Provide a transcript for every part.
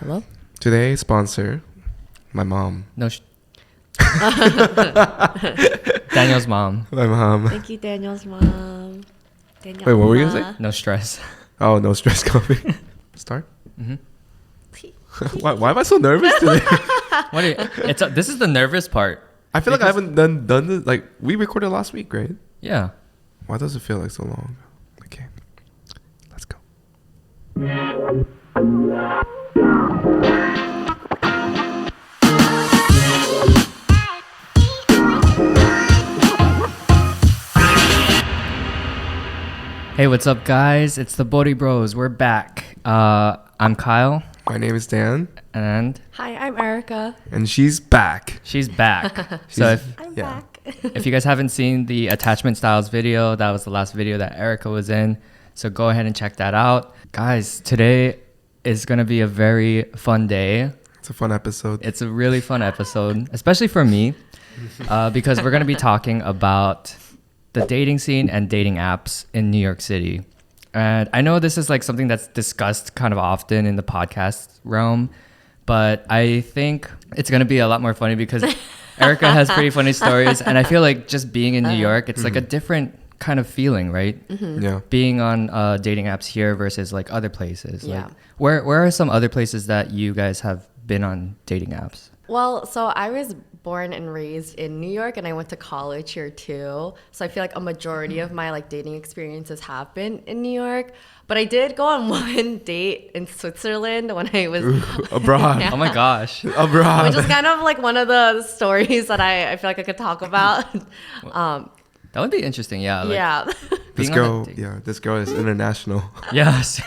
Hello? Today's sponsor, my mom. No. Daniel's mom. My mom. Thank you, Daniel's mom. Daniel Wait, what were you gonna say? No stress. Oh, no stress coffee. Start? Mm-hmm. Why am I so nervous today? What? This is the nervous part. I feel like I haven't done this. Like, we recorded last week, right? Yeah. Why does it feel like so long? Okay. Let's go. Hey, what's up, guys? It's the Boribros. We're back. I'm Kyle. My name is Dan. And Hi, I'm Erica. And she's back. she's back. So I'm Yeah. back. if you guys haven't seen the attachment styles video, that was the last video that Erica was in. So go ahead and check that out. Guys, today is going to be a very fun day. It's a fun episode. It's a really fun episode, especially for me, because we're going to be talking about the dating scene and dating apps in New York City. And I know this is like something that's discussed kind of often in the podcast realm, but I think it's going to be a lot more funny because Erica has pretty funny stories. And I feel like just being in New York, it's like a different kind of feeling, right? Yeah. Being on dating apps here versus like other places. Yeah. Like, where are some other places that you guys have been on dating apps? Well, so I was born and raised in New York, and I went to college here too. So I feel like a majority of my like dating experiences have been in New York. But I did go on one date in Switzerland when I was Abroad. Yeah. Oh my gosh. Abroad. which is kind of like one of the stories that I feel like I could talk about. That would be interesting. Yeah. Like, Yeah. This being on girl, a date. yeah, this girl is international. Yes.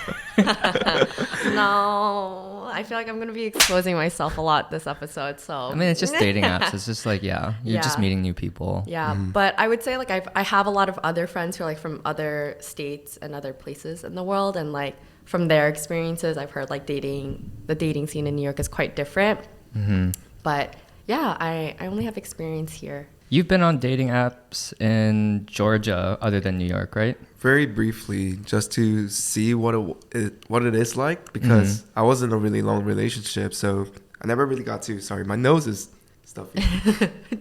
No, I feel like I'm going to be exposing myself a lot this episode. So I mean, it's just dating apps. It's just like, you're just Yeah. meeting new people. Yeah, but I would say like I have a lot of other friends who are like from other states and other places in the world, and like from their experiences, I've heard like the dating scene in New York is quite different. Mm-hmm. But yeah, I only have experience here. You've been on dating apps in Georgia other than New York, right? Very briefly, just to see what it is like, because I was in a really long relationship, so I never really got to. Sorry, my nose is stuffy.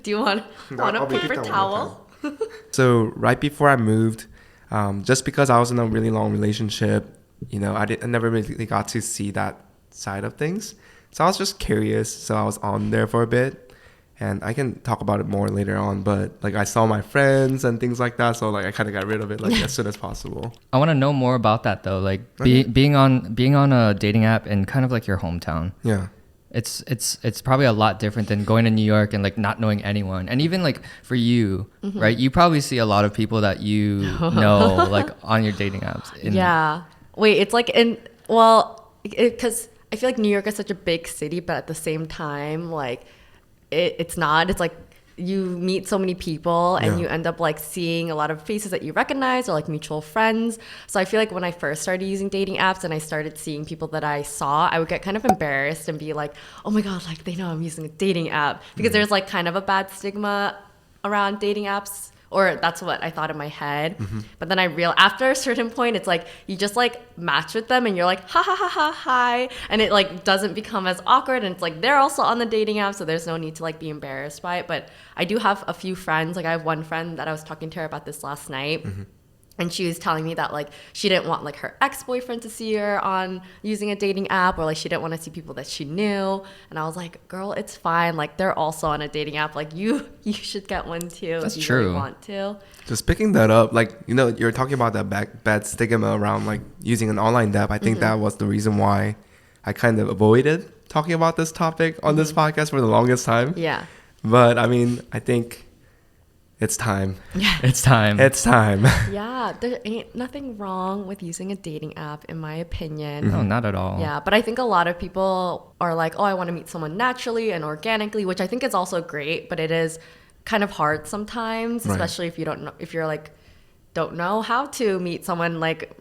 Do you want a I'll repeat paper that one more towel? So right before I moved, just because I was in a really long relationship, I never really got to see that side of things. So I was just curious. So I was on there for a bit. And I can talk about it more later on, but like I saw my friends and things like that, so like I kind of got rid of it like as soon as possible. I want to know more about that though. Like being on a dating app in kind of like your hometown. Yeah. It's probably a lot different than going to New York and like not knowing anyone. And even like for you, right? You probably see a lot of people that you know like on your dating apps. Yeah. Wait, it's like because I feel like New York is such a big city, but at the same time, like it's not. It's like you meet so many people and you end up like seeing a lot of faces that you recognize or like mutual friends. So I feel like when I first started using dating apps and I started seeing people that I saw, I would get kind of embarrassed and be like, oh my God, like they know I'm using a dating app, because there's like kind of a bad stigma around dating apps. Or that's what I thought in my head. But then I realized after a certain point, it's like you just like match with them and you're like, ha ha ha ha hi. And it like doesn't become as awkward. And it's like they're also on the dating app, so there's no need to like be embarrassed by it. But I do have a few friends. Like I have one friend that I was talking to her about this last night. And she was telling me that like she didn't want like her ex-boyfriend to see her on using a dating app, or like she didn't want to see people that she knew. And I was like, girl, it's fine. Like they're also on a dating app. Like you should get one too. That's if you true. really want to. Just picking that up, like, you're talking about that bad stigma around like using an online app. I think that was the reason why I kind of avoided talking about this topic on this podcast for the longest time. Yeah. But I mean, I think it's time. Yeah. It's time. It's time. Yeah, there ain't nothing wrong with using a dating app, in my opinion. No, not at all. Yeah, but I think a lot of people are like, oh, I want to meet someone naturally and organically, which I think is also great, but it is kind of hard sometimes, especially if you don't know how to meet someone like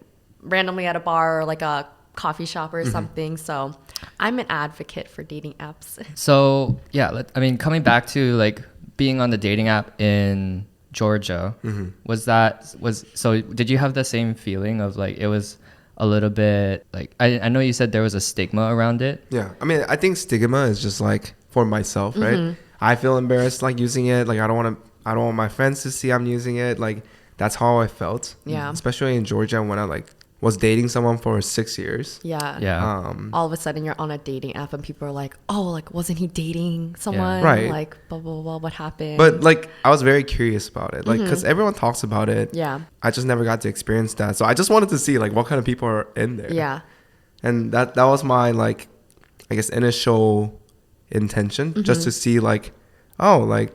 randomly at a bar or like a coffee shop or something. So I'm an advocate for dating apps. So yeah, coming back to like being on the dating app in Georgia, so did you have the same feeling of like it was a little bit like I know you said there was a stigma around it. Yeah, I mean, I think stigma is just like for myself, right? I feel embarrassed like using it. Like I don't want my friends to see I'm using it. Like that's how I felt. Yeah. Especially in Georgia when I like was dating someone for 6 years. Yeah. All of a sudden you're on a dating app and people are like, oh, like wasn't he dating someone? Right. Like blah blah blah. What happened? But like I was very curious about it, like because everyone talks about it. Yeah. I just never got to experience that, so I just wanted to see like what kind of people are in there. Yeah. And that was my like, I guess initial intention, just to see like, oh, like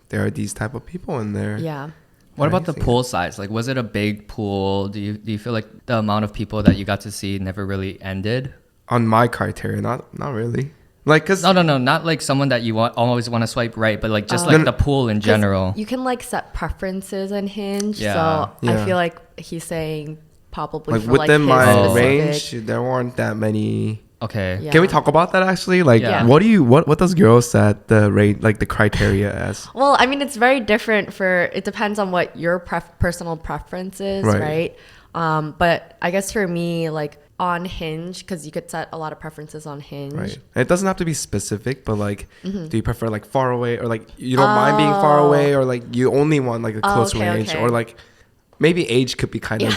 there are these type of people in there. Yeah. What about the pool size? Like, was it a big pool? Do you feel like the amount of people that you got to see never really ended? On my criteria, not really. Like, cause No, not like someone that you always want to swipe right, but like just like the pool in general. You can like set preferences on Hinge. Yeah. So Yeah. I feel like he's saying probably like for within like his my specific- range, there weren't that many. Okay. Yeah. Can we talk about that actually? Like, Yeah. what does girls set the rate, like the criteria as? Well, I mean, it's very different it depends on what your personal preference is, right? But I guess for me, like on Hinge, because you could set a lot of preferences on Hinge. Right. It doesn't have to be specific, but like, do you prefer like far away, or like you don't mind being far away, or like you only want like a close range, or like maybe age could be kind of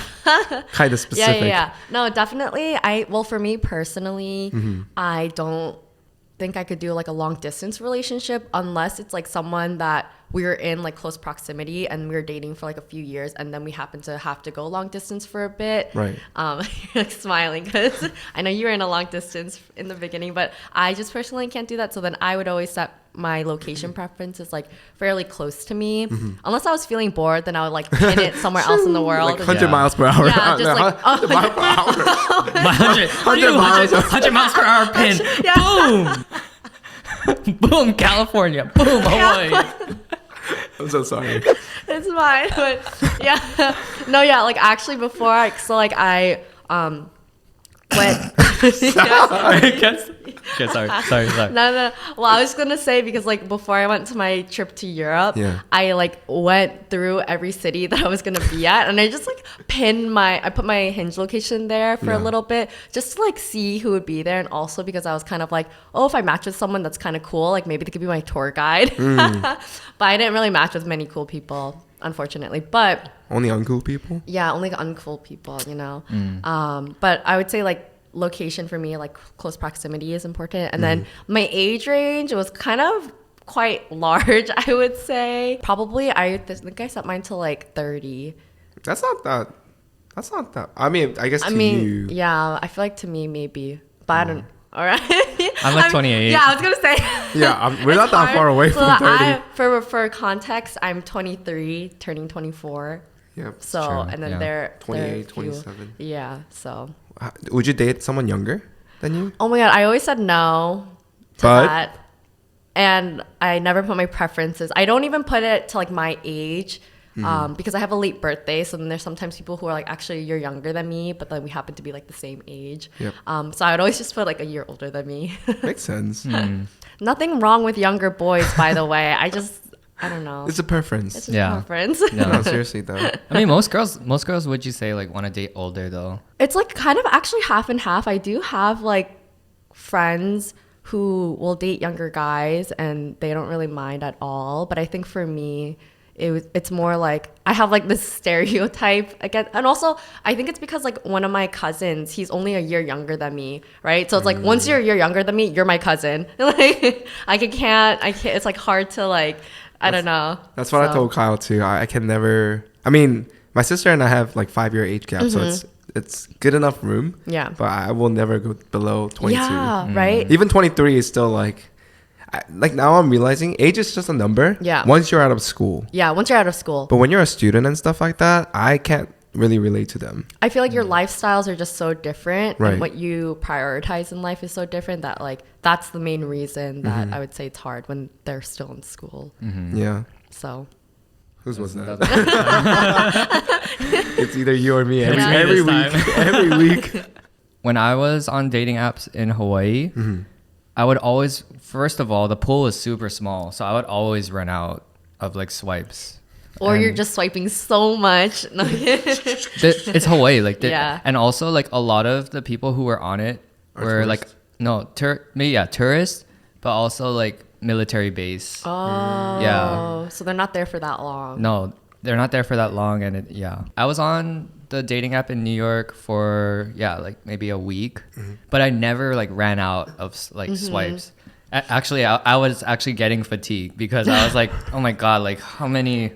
specific. Yeah. No, definitely. Well, for me personally, I don't think I could do like a long distance relationship unless it's like someone that we were in like close proximity and we were dating for like a few years and then we happen to have to go long distance for a bit. Right. You're like smiling because I know you were in a long distance in the beginning, but I just personally can't do that. So then I would always set my location preferences like fairly close to me. Unless I was feeling bored, then I would like pin it somewhere else in the world. Like 100 miles per hour. Yeah, just like 100 miles per hour. 100 miles per hour pin. Boom. Boom, California. Boom, Hawaii. I'm so sorry. It's fine, but yeah, no, yeah, like actually before I went. Okay, sorry. No. Well, I was gonna say because like before I went to my trip to Europe, I like went through every city that I was gonna be at, and I just like I put my Hinge location there for a little bit just to like see who would be there, and also because I was kind of like, oh, if I match with someone that's kind of cool, like maybe they could be my tour guide. But I didn't really match with many cool people, unfortunately. But only uncool people. Yeah, only uncool people, you know. But I would say like location for me, like close proximity is important, and then my age range was kind of quite large. I would say probably I think I set mine to like 30. That's not that. I mean, I guess you. Yeah, I feel like to me maybe, but I don't. All right. I'm like 28. Yeah, I was gonna say. Yeah, we're not that far away from 30. For context, I'm 23, turning 24. Yep. So true. and then they're 28, few, 27. Yeah. So. Would you date someone younger than you? Oh my god, I always said no to that. And I never put my preferences. I don't even put it to like my age because I have a late birthday. So then there's sometimes people who are like, actually, you're younger than me, but then we happen to be like the same age. Yep. So I would always just put like a year older than me. Makes sense. Nothing wrong with younger boys, by the way. I don't know. It's a preference. It's just a preference. No, seriously though. I mean, most girls, would you say like want to date older though? It's like kind of actually half and half. I do have like friends who will date younger guys and they don't really mind at all. But I think for me, it's more like I have like this stereotype again. And also I think it's because like one of my cousins, he's only a year younger than me, right? So it's like once you're a year younger than me, you're my cousin. Like I can't. It's like hard to like. I don't know. That's what I told Kyle too. I can never. I mean, my sister and I have like 5-year age gap, so it's good enough room. Yeah. But I will never go below 22. Yeah. Right. Even 23 is still like now I'm realizing age is just a number. Yeah. Once you're out of school. Yeah. Once you're out of school. But when you're a student and stuff like that, I can't really relate to them. I feel like your lifestyles are just so different, right. And what you prioritize in life is so different that like that's the main reason that I would say it's hard when they're still in school. Yeah. So whose was that? It's either you or me every week. Every week. When I was on dating apps in Hawaii, I would always, first of all, the pool is super small, so I would always run out of like swipes. Or you're And just swiping so much. No. it's Hawaii, like Yeah. and also like a lot of the people who were on it Are were tourists? like no maybe tourists, but also like military base. Oh. Yeah. So they're not there for that long. No, they're not there for that long, and I was on the dating app in New York for like maybe a week, but I never like ran out of like swipes. Actually, I was actually getting fatigued because I was like, oh my god, like how many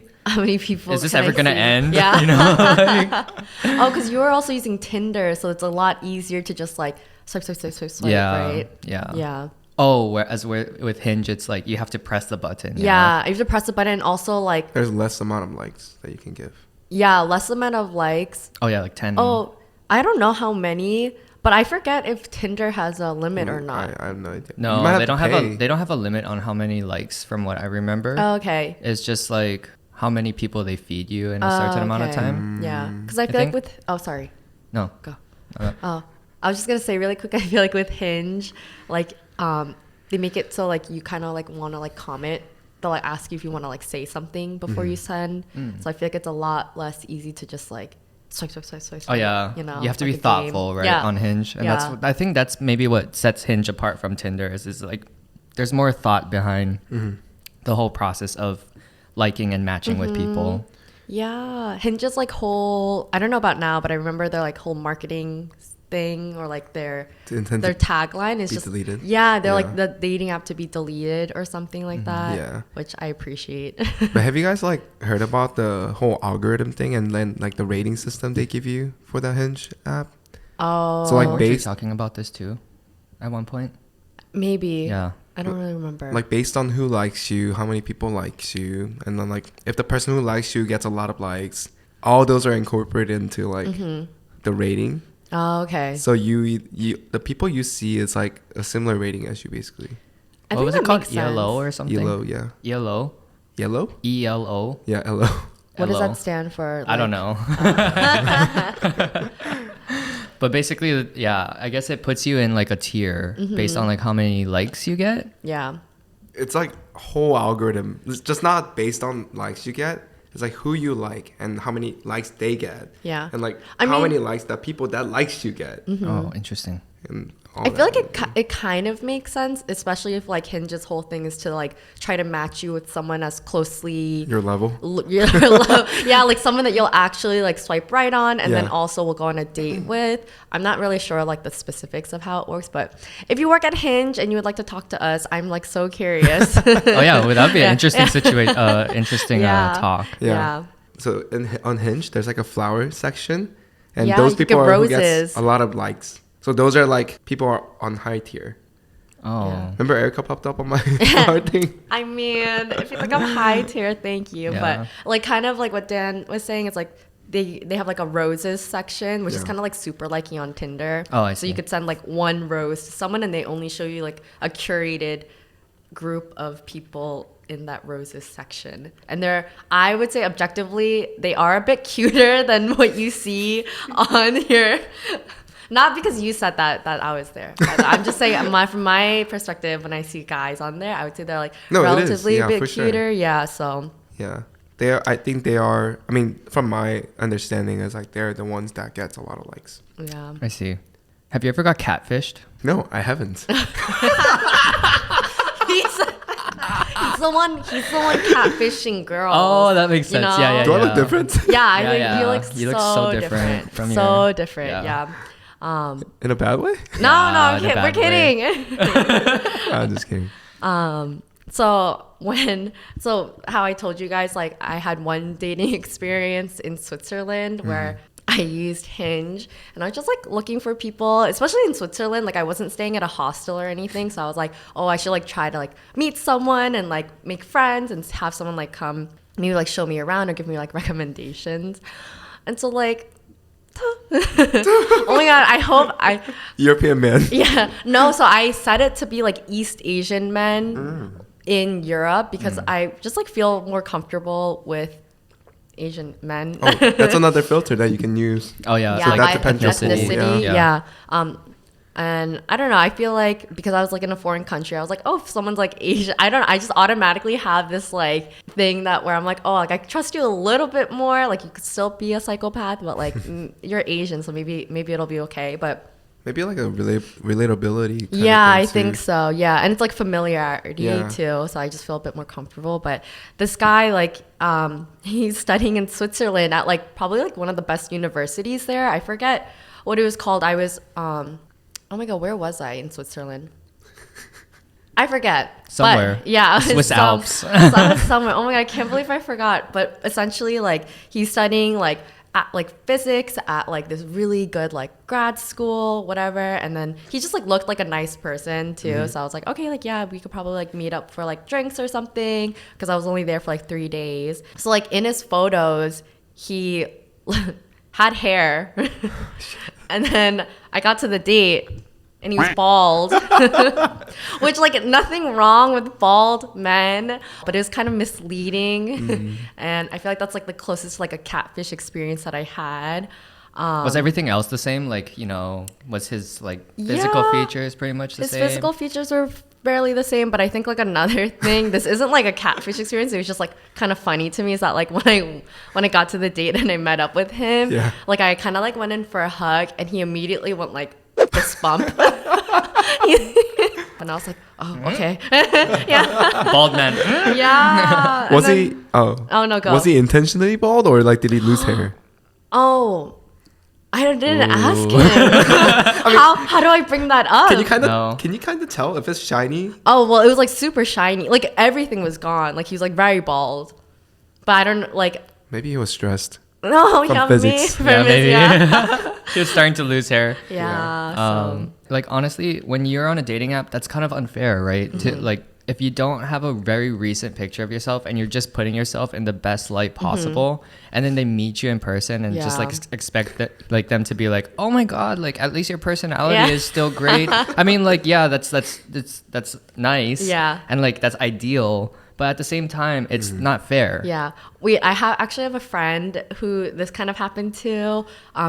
people is this can I ever gonna see? end? Yeah. You know? Like, Oh, because you were also using Tinder, so it's a lot easier to just like swipe, yeah, right? yeah, Yeah. Oh, whereas with Hinge, it's like you have to press the button. you know? Yeah, you have to press the button. Also, like, There's less amount of likes that you can give. yeah, less amount of likes. Oh yeah, like 10. Oh, I don't know how many, but I forget if Tinder has a limit or not. I have no idea. No, You might they don't have pay. they don't have a limit on how many likes from what I remember. Oh, okay. It's just like how many people they feed you in a certain amount of okay. time. Yeah, because I feel like think- with sorry, No. go. Uh, Oh, I was just gonna say really quick. I feel like with Hinge, like they make it so like you kind of like want to like comment. They'll like ask you if you want to like say something before you send. So I feel like it's a lot less easy to just like swipe. Oh yeah, You know, you have to like be a game. thoughtful, right, Yeah. on Hinge, and Yeah. I think that's maybe what sets Hinge apart from Tinder is like there's more thought behind the whole process of liking and matching with people. Yeah, Hinge's like whole. I don't know about now, but I remember their like whole marketing thing or like their tagline is be just deleted. Yeah, they're Yeah. like the dating app to be deleted or something like that. Yeah. Which I appreciate. But have you guys like heard about the whole algorithm thing and then like the rating system they give you for the Hinge app? Oh, So, like, Weren't you based- talking about this too, at one point? maybe. Yeah. I don't really remember. Like based on who likes you, how many people likes you, and then like if the person who likes you gets a lot of likes, all those are incorporated into like the rating. Oh, okay. So you the people you see is like a similar rating as you basically. I What think was that it called? makes sense. ELO or something? Yellow, yeah. ELO? Yellow? ELO? Yeah, hello. What does LO. that stand for? I don't Like- know. But basically, yeah, I guess it puts you in like a tier based on like how many likes you get. Yeah. It's like whole algorithm. It's just not based on likes you get. It's like who you like and how many likes they get. Yeah. And like I how mean- many likes that people that likes you get. Oh, interesting. And all I feel like that. it kind of makes sense, especially if like Hinge's whole thing is to like try to match you with someone as closely Your level. yeah, like someone that you'll actually like swipe right on and then Yeah. also will go on a date with. I'm not really sure like the specifics of how it works, but if you work at Hinge and you would like to talk to us, I'm like so curious. Oh yeah, well, that'd be an Yeah. interesting situation. Interesting Yeah. talk. Yeah. So on Hinge, there's like a flower section, and Yeah, those you people get are who gets roses. a lot of likes. So those are like people are on high tier. Oh. Yeah. Remember Erica popped up on my card thing? I mean, if you think I'm high tier, thank you. Yeah. But like kind of like what Dan was saying, it's like they have like a roses section, which is Yeah. kind of like super liking on Tinder. Oh, I So you see. could send like one rose to someone and they only show you like a curated group of people in that roses section. And they're, I would say objectively, they are a bit cuter than what you see on here. Not because you said that I was there. But I'm just saying from my perspective, when I see guys on there, I would say they're like No, it is. relatively Yeah, a bit for sure. cuter. Yeah, so Yeah. They are, I think they are, I mean, from my understanding is like they're the ones that gets a lot of likes. yeah. I see. Have you ever got catfished? No, I haven't. He's the one catfishing girls. Oh, that makes you sense. know? Yeah, yeah, Do I look yeah. different? Yeah, I Yeah, think yeah. you look so different from so your- different. yeah. Yeah. In a bad way? No, Nah, I'm in a kidding. We're bad way. kidding. I'm just kidding. So how I told you guys, like I had one dating experience in Switzerland where I used Hinge and I was just like looking for people, especially in Switzerland. Like I wasn't staying at a hostel or anything. So I was like, oh, I should like try to like meet someone and like make friends and have someone like come maybe like show me around or give me like recommendations. And so like, oh my God, I hope European man. yeah, no, so I set it to be like East Asian men in Europe because I just like feel more comfortable with Asian men. Oh, that's another filter that you can use. Oh yeah, yeah, like that by depends on ethnicity. ethnicity, Yeah. And I don't know, I feel like because I was like in a foreign country, I was like, oh, if someone's like Asian, I don't know, I just automatically have this like thing that where I'm like, oh, like I trust you a little bit more. Like you could still be a psychopath, but like you're Asian, so maybe it'll be okay. But maybe like a relatability. Yeah, I too. think so. Yeah, and it's like familiarity too, so I just feel a bit more comfortable. But this guy, like, he's studying in Switzerland at like probably like one of the best universities there. I forget what it was called. I was oh my god, where was I in Switzerland? I forget. Somewhere. But, yeah. Swiss Alps. Somewhere. Oh my god, I can't believe I forgot. But essentially, like, he's studying like at like physics at like this really good like grad school, whatever. And then he just like looked like a nice person too. So I was like, okay, like yeah, we could probably like meet up for like drinks or something, because I was only there for like 3 days. So like in his photos, he had hair. And then I got to the date and he was bald. Which, like, nothing wrong with bald men, but it was kind of misleading. And I feel like that's like the closest to like a catfish experience that I had. Was everything else the same? Like, you know, was his like physical features pretty much the same? His physical features were barely the same, but I think like another thing, this isn't like a catfish experience, it was just like kind of funny to me, is that like when I got to the date and I met up with him, like I kind of like went in for a hug and he immediately went like fist bump. And I was like, oh, okay. Yeah. Bald man. Yeah. Was he? Oh no, go. Was he intentionally bald, or like did he lose hair? Oh, I didn't ask him. I mean, how do I bring that up? Can you kind of tell if it's shiny? Oh well, it was like super shiny. Like everything was gone. Like he was like very bald. But I don't like. Maybe he was stressed. No, from physics. Maybe. Yeah. He was starting to lose hair. Yeah. Like honestly, when you're on a dating app, that's kind of unfair, right? To like, if you don't have a very recent picture of yourself and you're just putting yourself in the best light possible, and then they meet you in person and just like expect that like them to be like, oh my god, like at least your personality is still great. I mean, like that's nice. Yeah. And like that's ideal. But at the same time, it's not fair. Yeah. I actually have a friend who this kind of happened to.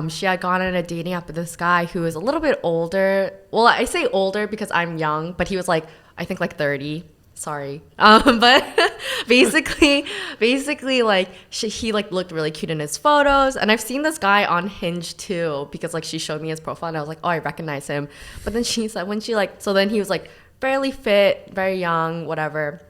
She had gone on a dating app with this guy who was a little bit older. Well, I say older because I'm young, but he was like, I think like 30. Sorry. But basically like he like looked really cute in his photos. And I've seen this guy on Hinge too, because like she showed me his profile and I was like, oh, I recognize him. But then she said so then he was like fairly fit, very young, whatever.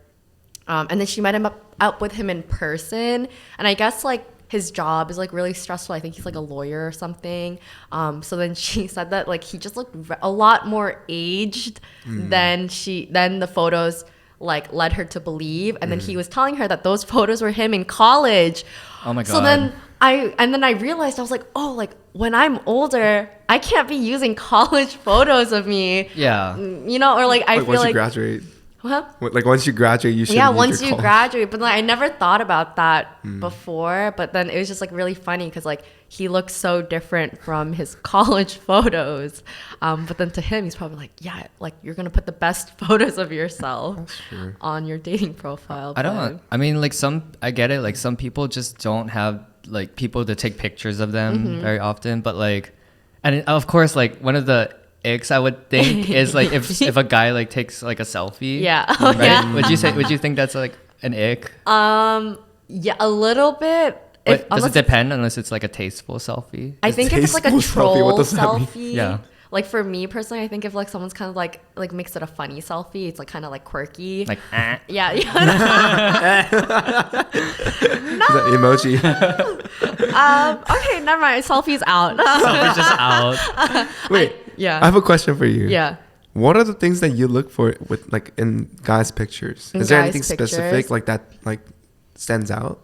And then she met him up with him in person, and I guess like his job is like really stressful. I think he's like a lawyer or something. So then she said that like he just looked a lot more aged than the photos like led her to believe. And then he was telling her that those photos were him in college. Oh my god. So then I realized, I was like, oh, like when I'm older, I can't be using college photos of me. Yeah. You know, or like I feel once like you graduate. What? Like once you graduate, you should. Yeah, once you graduate. But like I never thought about that before. But then it was just like really funny because like he looks so different from his college photos. But then to him, he's probably like, yeah, like you're gonna put the best photos of yourself on your dating profile. I mean, like I get it. Like some people just don't have like people to take pictures of them very often. But like, and of course, like one of the icks I would think is like if a guy like takes like a selfie. Yeah. Right? Yeah. Would you think that's like an ick? Yeah, a little bit. Does it depend unless it's like a tasteful selfie? I think if it's like a troll selfie. Yeah. Like for me personally, I think if like someone's kind of like makes it a funny selfie, it's like kind of like quirky. Like yeah. No. The emoji. Okay, never mind. Selfie's out. Selfie's just out. Wait. Yeah. I have a question for you. Yeah. What are the things that you look for with like in guys' pictures? Is there anything specific like that like stands out?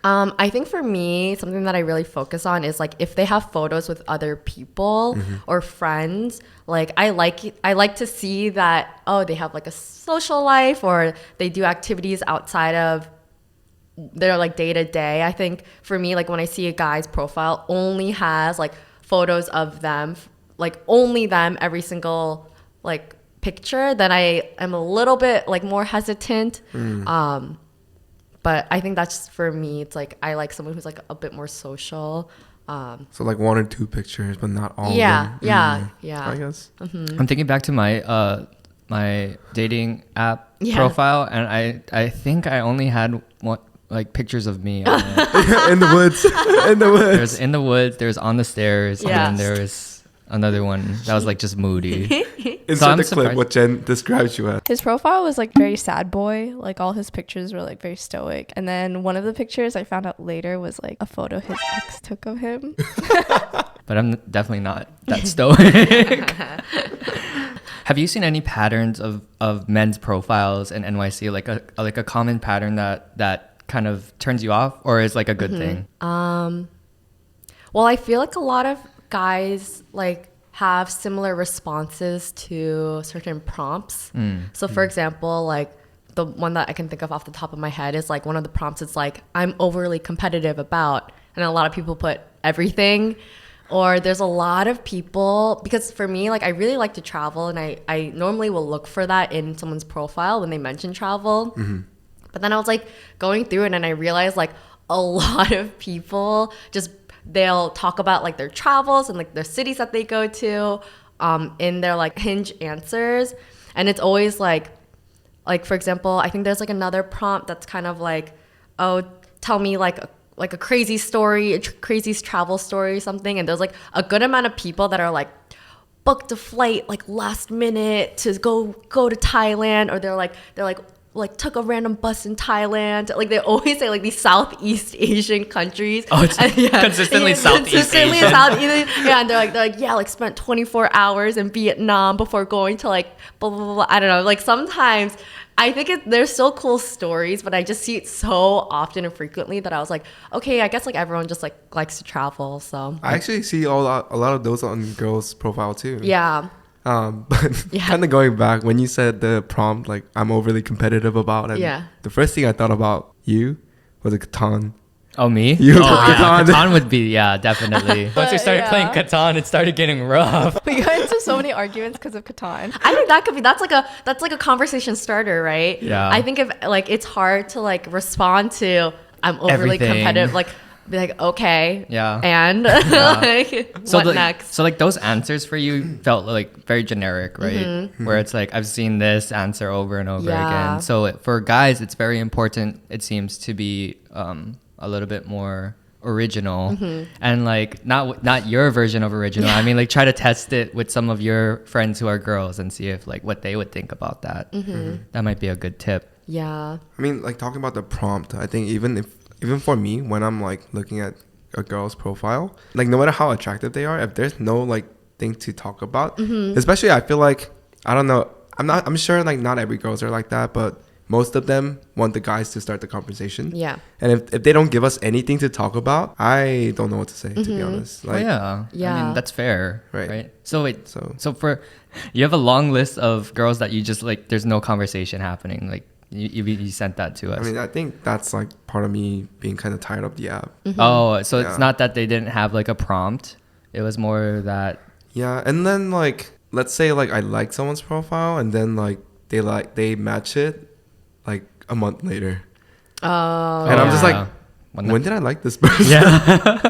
I think for me, something that I really focus on is like if they have photos with other people or friends, like I like to see that, oh, they have like a social life or they do activities outside of their like day to day. I think for me, like when I see a guy's profile only has like photos of them, like only them every single like picture, then I am a little bit like more hesitant. But I think that's for me. It's like I like someone who's like a bit more social. So like 1 or 2 pictures, but not all Yeah, of them. yeah. I guess. I'm thinking back to my my dating app Yeah. profile, and I think I only had one, like pictures of me on it. In the woods. In the woods. There's in the woods, there's on the stairs, Yeah. and then there was another one that was like just moody. Insert I'm the clip surprised. what Jen describes you as. His profile was like very sad boy. Like all his pictures were like very stoic. And then one of the pictures I found out later was like a photo his ex took of him. But I'm definitely not that stoic. Have you seen any patterns of men's profiles in NYC, like a common pattern that kind of turns you off, or is like a good thing? Well, I feel like a lot of guys like have similar responses to certain prompts. So for example, like the one that I can think of off the top of my head is like one of the prompts is like, I'm overly competitive about, and a lot of people put everything. Or there's a lot of people, because for me, like I really like to travel, and I normally will look for that in someone's profile when they mention travel. But then I was like going through it, and I realized like a lot of people just, they'll talk about like their travels and like their cities that they go to in their like Hinge answers. And it's always like for example, I think there's like another prompt that's kind of like, oh, tell me like a crazy story, a crazy travel story or something. And there's like a good amount of people that are like booked a flight like last minute to go to Thailand, or they're like took a random bus in Thailand. Like they always say like these Southeast Asian countries. Oh, it's consistently Southeast Asian. Yeah, and they're like yeah, like spent 24 hours in Vietnam before going to like blah blah blah. I don't know. Like sometimes I think they're still cool stories, but I just see it so often and frequently that I was like, okay, I guess like everyone just like likes to travel. So I actually see a lot of those on girls' profile too. yeah. But Yeah. kind of going back when you said the prompt, like I'm overly competitive about it. Yeah. The first thing I thought about you was a Catan. Oh, me? You oh, put yeah. Catan. Catan would be, yeah, definitely. Once we started Yeah. playing Catan, it started getting rough. We got into so many arguments because of Catan. I think that's like a conversation starter, right? Yeah. I think if like it's hard to like respond to I'm overly Everything. competitive, like be like, okay. Yeah. And like what next? So like those answers for you felt like very generic, right? Where it's like, I've seen this answer over and over Yeah. again. So for guys, it's very important, it seems, to be a little bit more original, and like not your version of original. I mean, like try to test it with some of your friends who are girls and see if like what they would think about that. That might be a good tip. Yeah. I mean, like talking about the prompt, I think even for me, when I'm like looking at a girl's profile, like no matter how attractive they are, if there's no like thing to talk about, especially I feel like, I don't know, I'm sure like not every girls are like that, but most of them want the guys to start the conversation. Yeah. And if they don't give us anything to talk about, I don't know what to say, to be honest. Like, I mean, that's fair, right? So wait, so for you have a long list of girls that you just like, there's no conversation happening, like you sent that to us. I mean, I think that's like part of me being kind of tired of the app. Oh, so it's not that they didn't have like a prompt, it was more that. Yeah. And then like, let's say like I like someone's profile, and then like they match it like a month later. Oh. And I'm just yeah. like, when did I like this person? Yeah.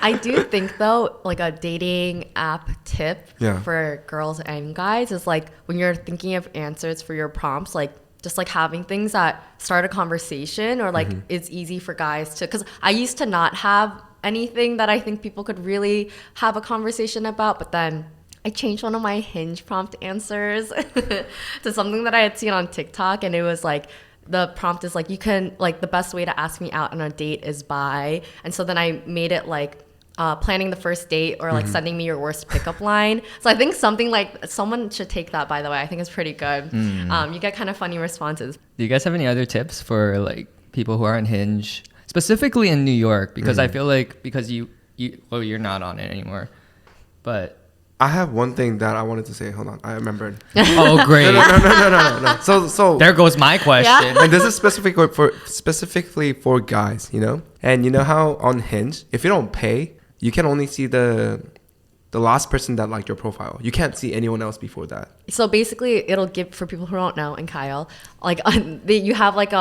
I do think though, like a dating app tip for girls and guys is like when you're thinking of answers for your prompts, like just like having things that start a conversation, or like it's easy for guys to, because I used to not have anything that I think people could really have a conversation about, but then I changed one of my Hinge prompt answers to something that I had seen on TikTok, and it was like, the prompt is like, you can, like, the best way to ask me out on a date is by, and so then I made it like planning the first date, or like sending me your worst pickup line. So I think something like, someone should take that, by the way. I think it's pretty good. You get kind of funny responses. Do you guys have any other tips for like people who are on Hinge, specifically in New York? Because I feel like, because you're not on it anymore, but I have one thing that I wanted to say. Hold on, I remembered. oh great. No. So There goes my question. and this is specifically for guys, you know? And you know how on Hinge, if you don't pay, you can only see the last person that liked your profile. You can't see anyone else before that. So basically it'll give, for people who don't know, and Kyle, like you have like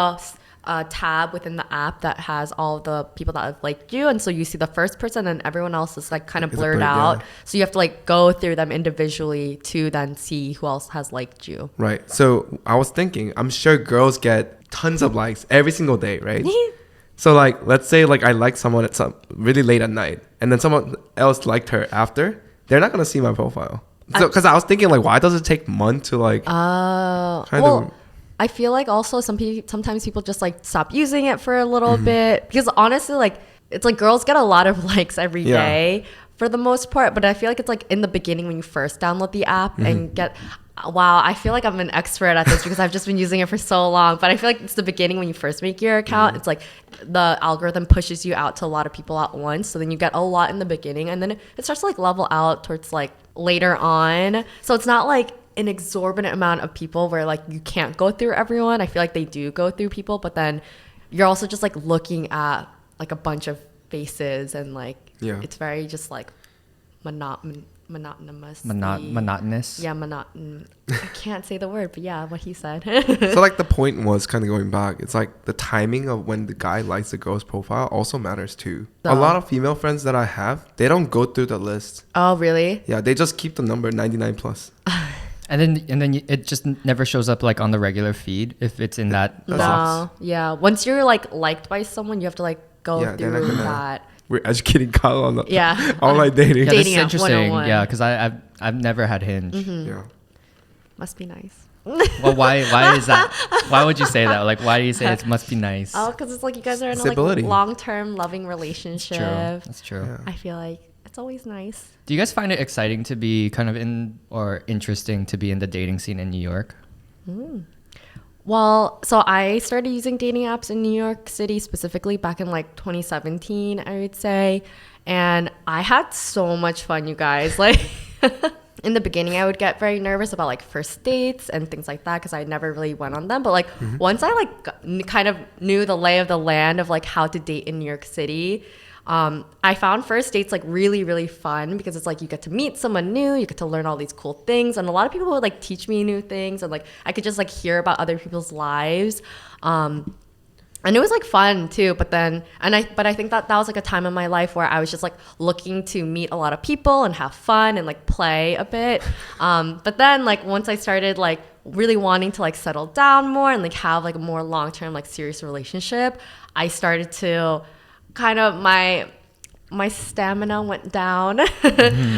a tab within the app that has all the people that have liked you, and so you see the first person and everyone else is like kind of blurred out. Yeah. So you have to like go through them individually to then see who else has liked you. Right. So I was thinking, I'm sure girls get tons of likes every single day, right? So like, let's say like I like someone at some really late at night, and then someone else liked her after. They're not gonna see my profile. So because I was thinking like, why does it take months to like? I feel like also sometimes people just like stop using it for a little bit, because honestly, like it's like girls get a lot of likes every day for the most part, but I feel like it's like in the beginning when you first download the app and get. Wow, I feel like I'm an expert at this because I've just been using it for so long. But I feel like it's the beginning when you first make your account. It's like the algorithm pushes you out to a lot of people at once. So then you get a lot in the beginning, and then it starts to like level out towards like later on. So it's not like an exorbitant amount of people where like you can't go through everyone. I feel like they do go through people, but then you're also just like looking at like a bunch of faces, and like it's very just like monotonous. Monotonous. Yeah, I can't say the word, but yeah, what he said. So like the point was kind of going back. It's like the timing of when the guy likes the girl's profile also matters too. A lot of female friends that I have, they don't go through the list. Oh, really? Yeah, they just keep the number 99 plus. And then it just never shows up like on the regular feed if it's in that box. Yeah. Once you're like liked by someone, you have to like go through that. We're educating Kyle on the online dating. Yeah, dating this is interesting. Yeah, because I've never had Hinge. Yeah. Must be nice. Well, why is that? Why would you say that? Like, why do you say it must be nice? Oh, because it's like you guys are in a like long-term loving relationship. That's true. Yeah. I feel like it's always nice. Do you guys find it exciting to be kind of in, or interesting to be in the dating scene in New York? Well, so I started using dating apps in New York City specifically back in like 2017, I would say. And I had so much fun, you guys. Like in the beginning, I would get very nervous about like first dates and things like that because I never really went on them. But like once I like kind of knew the lay of the land of like how to date in New York City, I found first dates like really, really fun because it's like you get to meet someone new, you get to learn all these cool things, and a lot of people would like teach me new things, and like I could just like hear about other people's lives, and it was like fun too. But I think that was like a time in my life where I was just like looking to meet a lot of people and have fun and like play a bit. But then like once I started like really wanting to like settle down more and like have like a more long-term like serious relationship, I started to kind of my stamina went down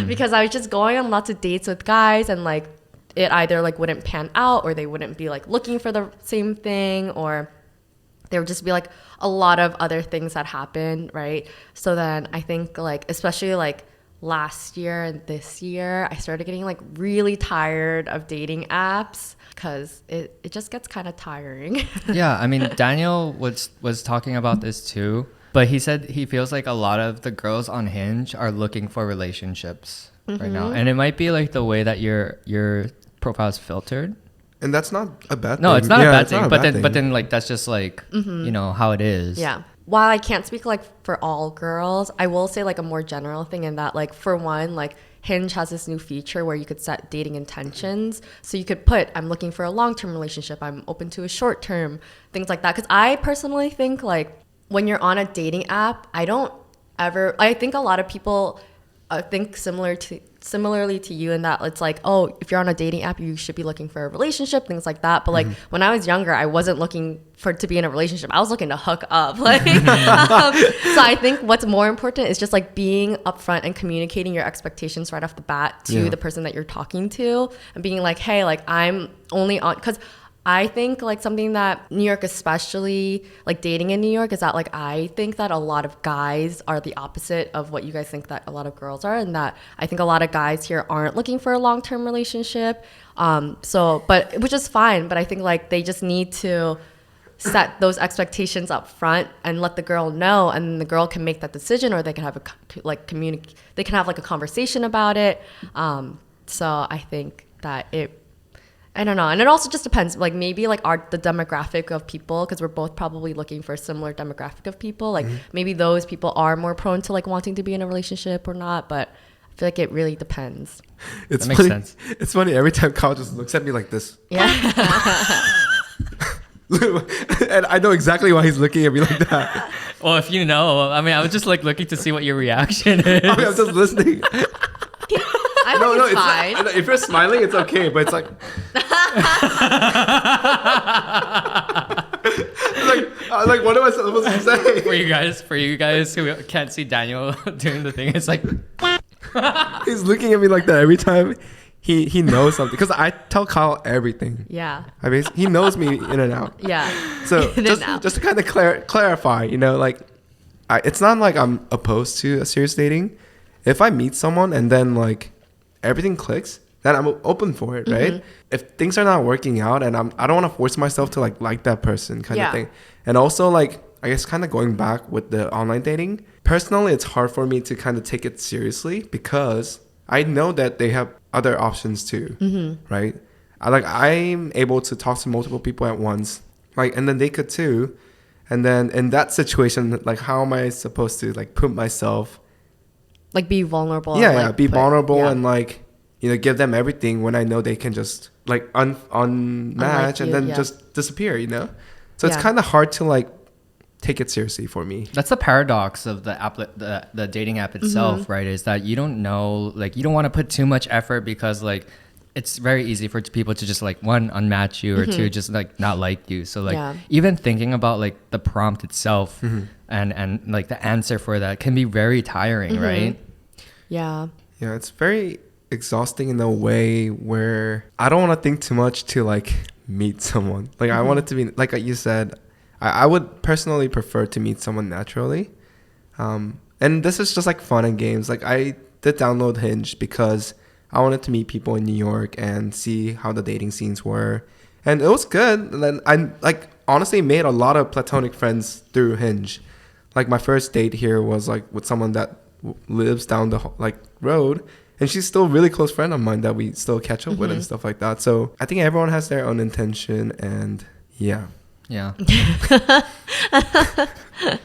because I was just going on lots of dates with guys, and like it either like wouldn't pan out, or they wouldn't be like looking for the same thing, or there would just be like a lot of other things that happened, right? So then I think like especially like last year and this year, I started getting like really tired of dating apps because it just gets kind of tiring. Yeah, I mean Daniel was talking about this too. But he said he feels like a lot of the girls on Hinge are looking for relationships right now. And it might be like the way that your profile is filtered. And that's not a bad thing. No, it's not a bad thing. But then like that's just like, you know, how it is. Yeah. While I can't speak like for all girls, I will say like a more general thing in that like for one, like Hinge has this new feature where you could set dating intentions. So you could put, I'm looking for a long-term relationship, I'm open to a short-term, things like that. Because I personally think like when you're on a dating app, I think a lot of people think similarly to you in that it's like, oh, if you're on a dating app, you should be looking for a relationship, things like that. But like when I was younger, I wasn't looking to be in a relationship. I was looking to hook up. Like, so I think what's more important is just like being upfront and communicating your expectations right off the bat to the person that you're talking to, and being like, hey, like I'm only on, because I think like something that New York, especially like dating in New York, is that like I think that a lot of guys are the opposite of what you guys think that a lot of girls are, and that I think a lot of guys here aren't looking for a long-term relationship. But which is fine, but I think like they just need to set those expectations up front and let the girl know, and the girl can make that decision, or they can have they can have like a conversation about it. So I think that I don't know. And it also just depends, like maybe like the demographic of people, because we're both probably looking for a similar demographic of people. Like maybe those people are more prone to like wanting to be in a relationship or not, but I feel like it really depends. That makes sense. It's funny. Every time Kyle just looks at me like this. Yeah. And I know exactly why he's looking at me like that. Well, if you know, I mean, I was just like looking to see what your reaction is. I mean, I'm just listening. I No, think no, it's it's fine. not, if you're smiling, it's okay. But it's like, like, what am I supposed to say? For you guys who can't see Daniel doing the thing, it's like He's looking at me like that every time he knows something. Because I tell Kyle everything. Yeah. I mean, he knows me in and out. Yeah. So In and out. just to kind of clarify, you know, like, it's not like I'm opposed to a serious dating. If I meet someone and then like everything clicks, then I'm open for it, right? If things are not working out and I don't want to force myself to like that person kind of thing. And also like, I guess kind of going back with the online dating, personally, it's hard for me to kind of take it seriously because I know that they have other options too, right? I'm able to talk to multiple people at once, like, and then they could too. And then in that situation, like, how am I supposed to like put myself, Like be vulnerable. be vulnerable and like, you know, give them everything when I know they can just like unmatch and then just disappear, you know? So it's kind of hard to like take it seriously for me. that's the paradox of the app, the dating app itself, right? Is that you don't know, like, you don't want to put too much effort because like it's very easy for people to just like one unmatch you or two just like not like you. So like even thinking about like the prompt itself and like the answer for that can be very tiring, right? Yeah. Yeah, it's very exhausting in a way where I don't want to think too much to like meet someone. Like I want it to be like you said, I would personally prefer to meet someone naturally. And this is just like fun and games. Like I did download Hinge because I wanted to meet people in New York and see how the dating scenes were. And it was good. And then I like honestly made a lot of platonic friends through Hinge. Like my first date here was like with someone that lives down the like road, and she's still a really close friend of mine that we still catch up with and stuff like that. So I think everyone has their own intention, and yeah.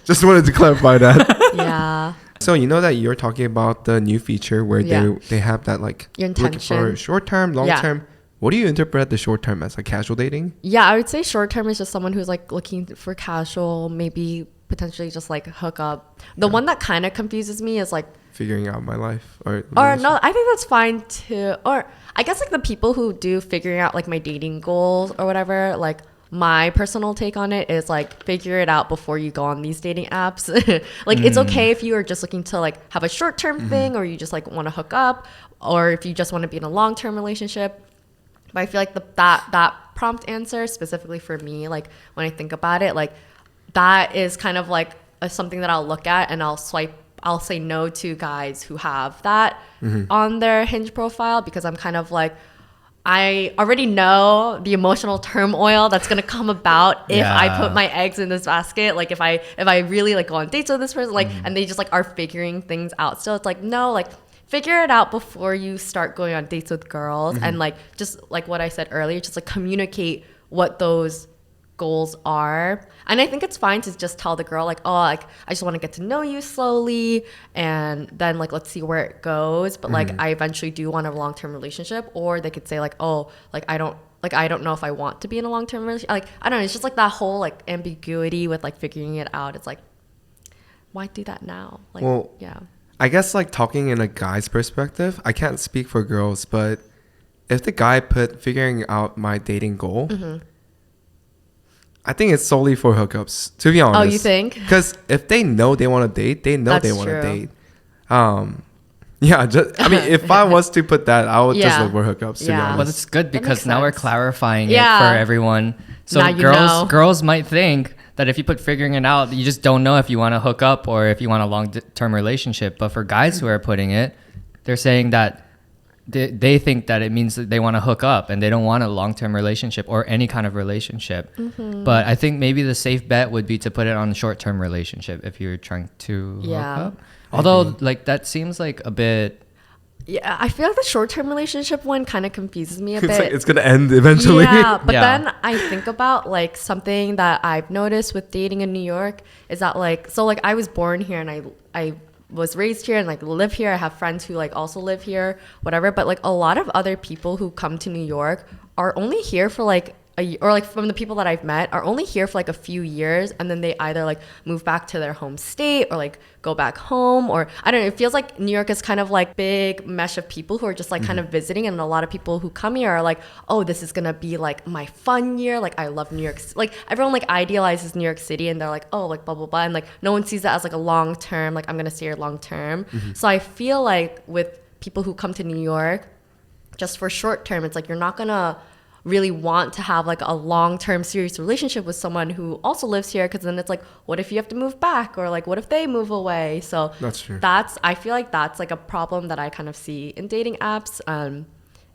Just wanted to clarify that. Yeah. So you know that you're talking about the new feature where they have that like Your looking intention. for short term, long term. What do you interpret the short term as? Like casual dating? Yeah, I would say short term is just someone who's like looking for casual, maybe potentially just like hook up. The one that kind of confuses me is like figuring out my life or no, I think that's fine too. Or I guess like the people who do figuring out like my dating goals or whatever, like my personal take on it is like figure it out before you go on these dating apps. Like it's okay if you are just looking to like have a short-term thing, or you just like want to hook up, or if you just want to be in a long-term relationship. But I feel like that prompt answer specifically for me, like when I think about it, like that is kind of like something that I'll look at and I'll say no to guys who have that on their Hinge profile, because I'm kind of like, I already know the emotional turmoil that's gonna come about if I put my eggs in this basket. Like if I really like go on dates with this person, like and they just like are figuring things out still. It's like, no, like figure it out before you start going on dates with girls. And like just like what I said earlier, just like communicate what those goals are. And I think it's fine to just tell the girl like, oh, like I just want to get to know you slowly, and then like let's see where it goes. But like I eventually do want a long-term relationship. Or they could say like, oh, like I don't know if I want to be in a long-term relationship. Like I don't know, it's just like that whole like ambiguity with like figuring it out. It's like, why do that now? Like, well, I guess like talking in a guy's perspective, I can't speak for girls, but if the guy put figuring out my dating goal, I think it's solely for hookups, to be honest. Oh, you think? Because if they know they want to date, they know That's they want to true. date. I mean, if I was to put that, I would just look for hookups, to be honest. Well, it's good because makes now we're sense. clarifying it for everyone. So Now you know. girls might think that if you put figuring it out, you just don't know if you want to hook up or if you want a long-term relationship. But for guys who are putting it, they're saying that they think that it means that they want to hook up and they don't want a long-term relationship or any kind of relationship. But I think maybe the safe bet would be to put it on a short-term relationship if you're trying to hook up. Although like that seems like a bit... Yeah, I feel like the short-term relationship one kind of confuses me a bit. It's like it's going to end eventually. Yeah, but then I think about like something that I've noticed with dating in New York is that like, so like I was born here and I was raised here and like live here. I have friends who like also live here, whatever. But like a lot of other people who come to New York are only here for like or like from the people that I've met are only here for like a few years, and then they either like move back to their home state or like go back home, or I don't know. It feels like New York is kind of like big mesh of people who are just like kind of visiting, and a lot of people who come here are like, oh, this is gonna be like my fun year. Like I love New York. Like everyone like idealizes New York City, and they're like, oh, like blah blah blah, and like no one sees that as like a long term. Like I'm gonna stay here long term. So I feel like with people who come to New York just for short term, it's like you're not gonna really want to have like a long-term serious relationship with someone who also lives here, because then it's like, what if you have to move back, or like what if they move away? So that's true. I feel like that's like a problem that I kind of see in dating apps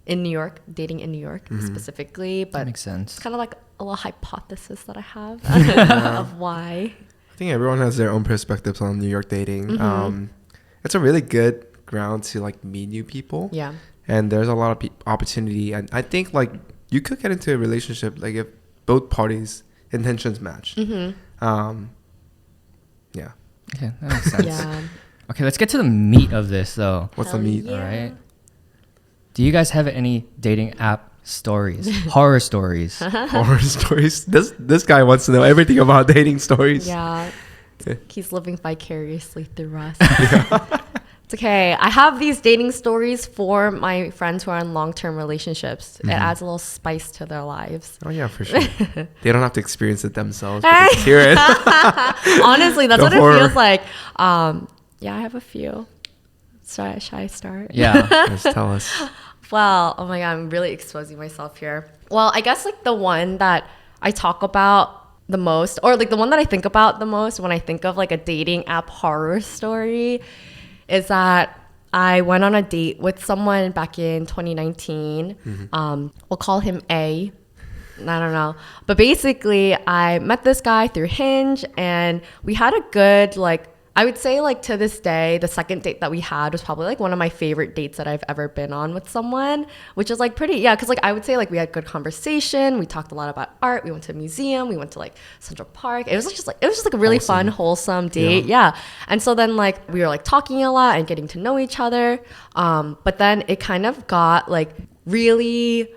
in New York, dating in New York specifically. But That makes sense. it's kind of like a little hypothesis that I have of why. I think everyone has their own perspectives on New York dating. It's a really good ground to like meet new people. Yeah. And there's a lot of opportunity, and I think like you could get into a relationship like if both parties' intentions match. Yeah. Okay, that makes sense. Yeah. Okay, let's get to the meat of this though. What's Hell the meat? yeah. All right. Do you guys have any dating app stories, horror stories? Horror stories. This guy wants to know everything about dating stories. Yeah. Okay. He's living vicariously through us. It's okay. I have these dating stories for my friends who are in long-term relationships. It adds a little spice to their lives. Oh yeah, for sure. They don't have to experience it themselves, but just hear it. Honestly, that's The what horror. it feels like. Yeah, I have a few. Should I start? Yeah. Just tell us. Well, oh my God, I'm really exposing myself here. Well, I guess like the one that I talk about the most, or like the one that I think about the most when I think of like a dating app horror story, is that I went on a date with someone back in 2019. We'll call him A. I don't know. But basically, I met this guy through Hinge, and we had a good, like, I would say, like, to this day, the second date that we had was probably, like, one of my favorite dates that I've ever been on with someone, which is, like, pretty, yeah, because, like, I would say, like, we had good conversation. We talked a lot about art. We went to a museum. We went to, like, Central Park. It was just, like, a really fun, wholesome date. Yeah. And so then, like, we were, like, talking a lot and getting to know each other. But then it kind of got, like, really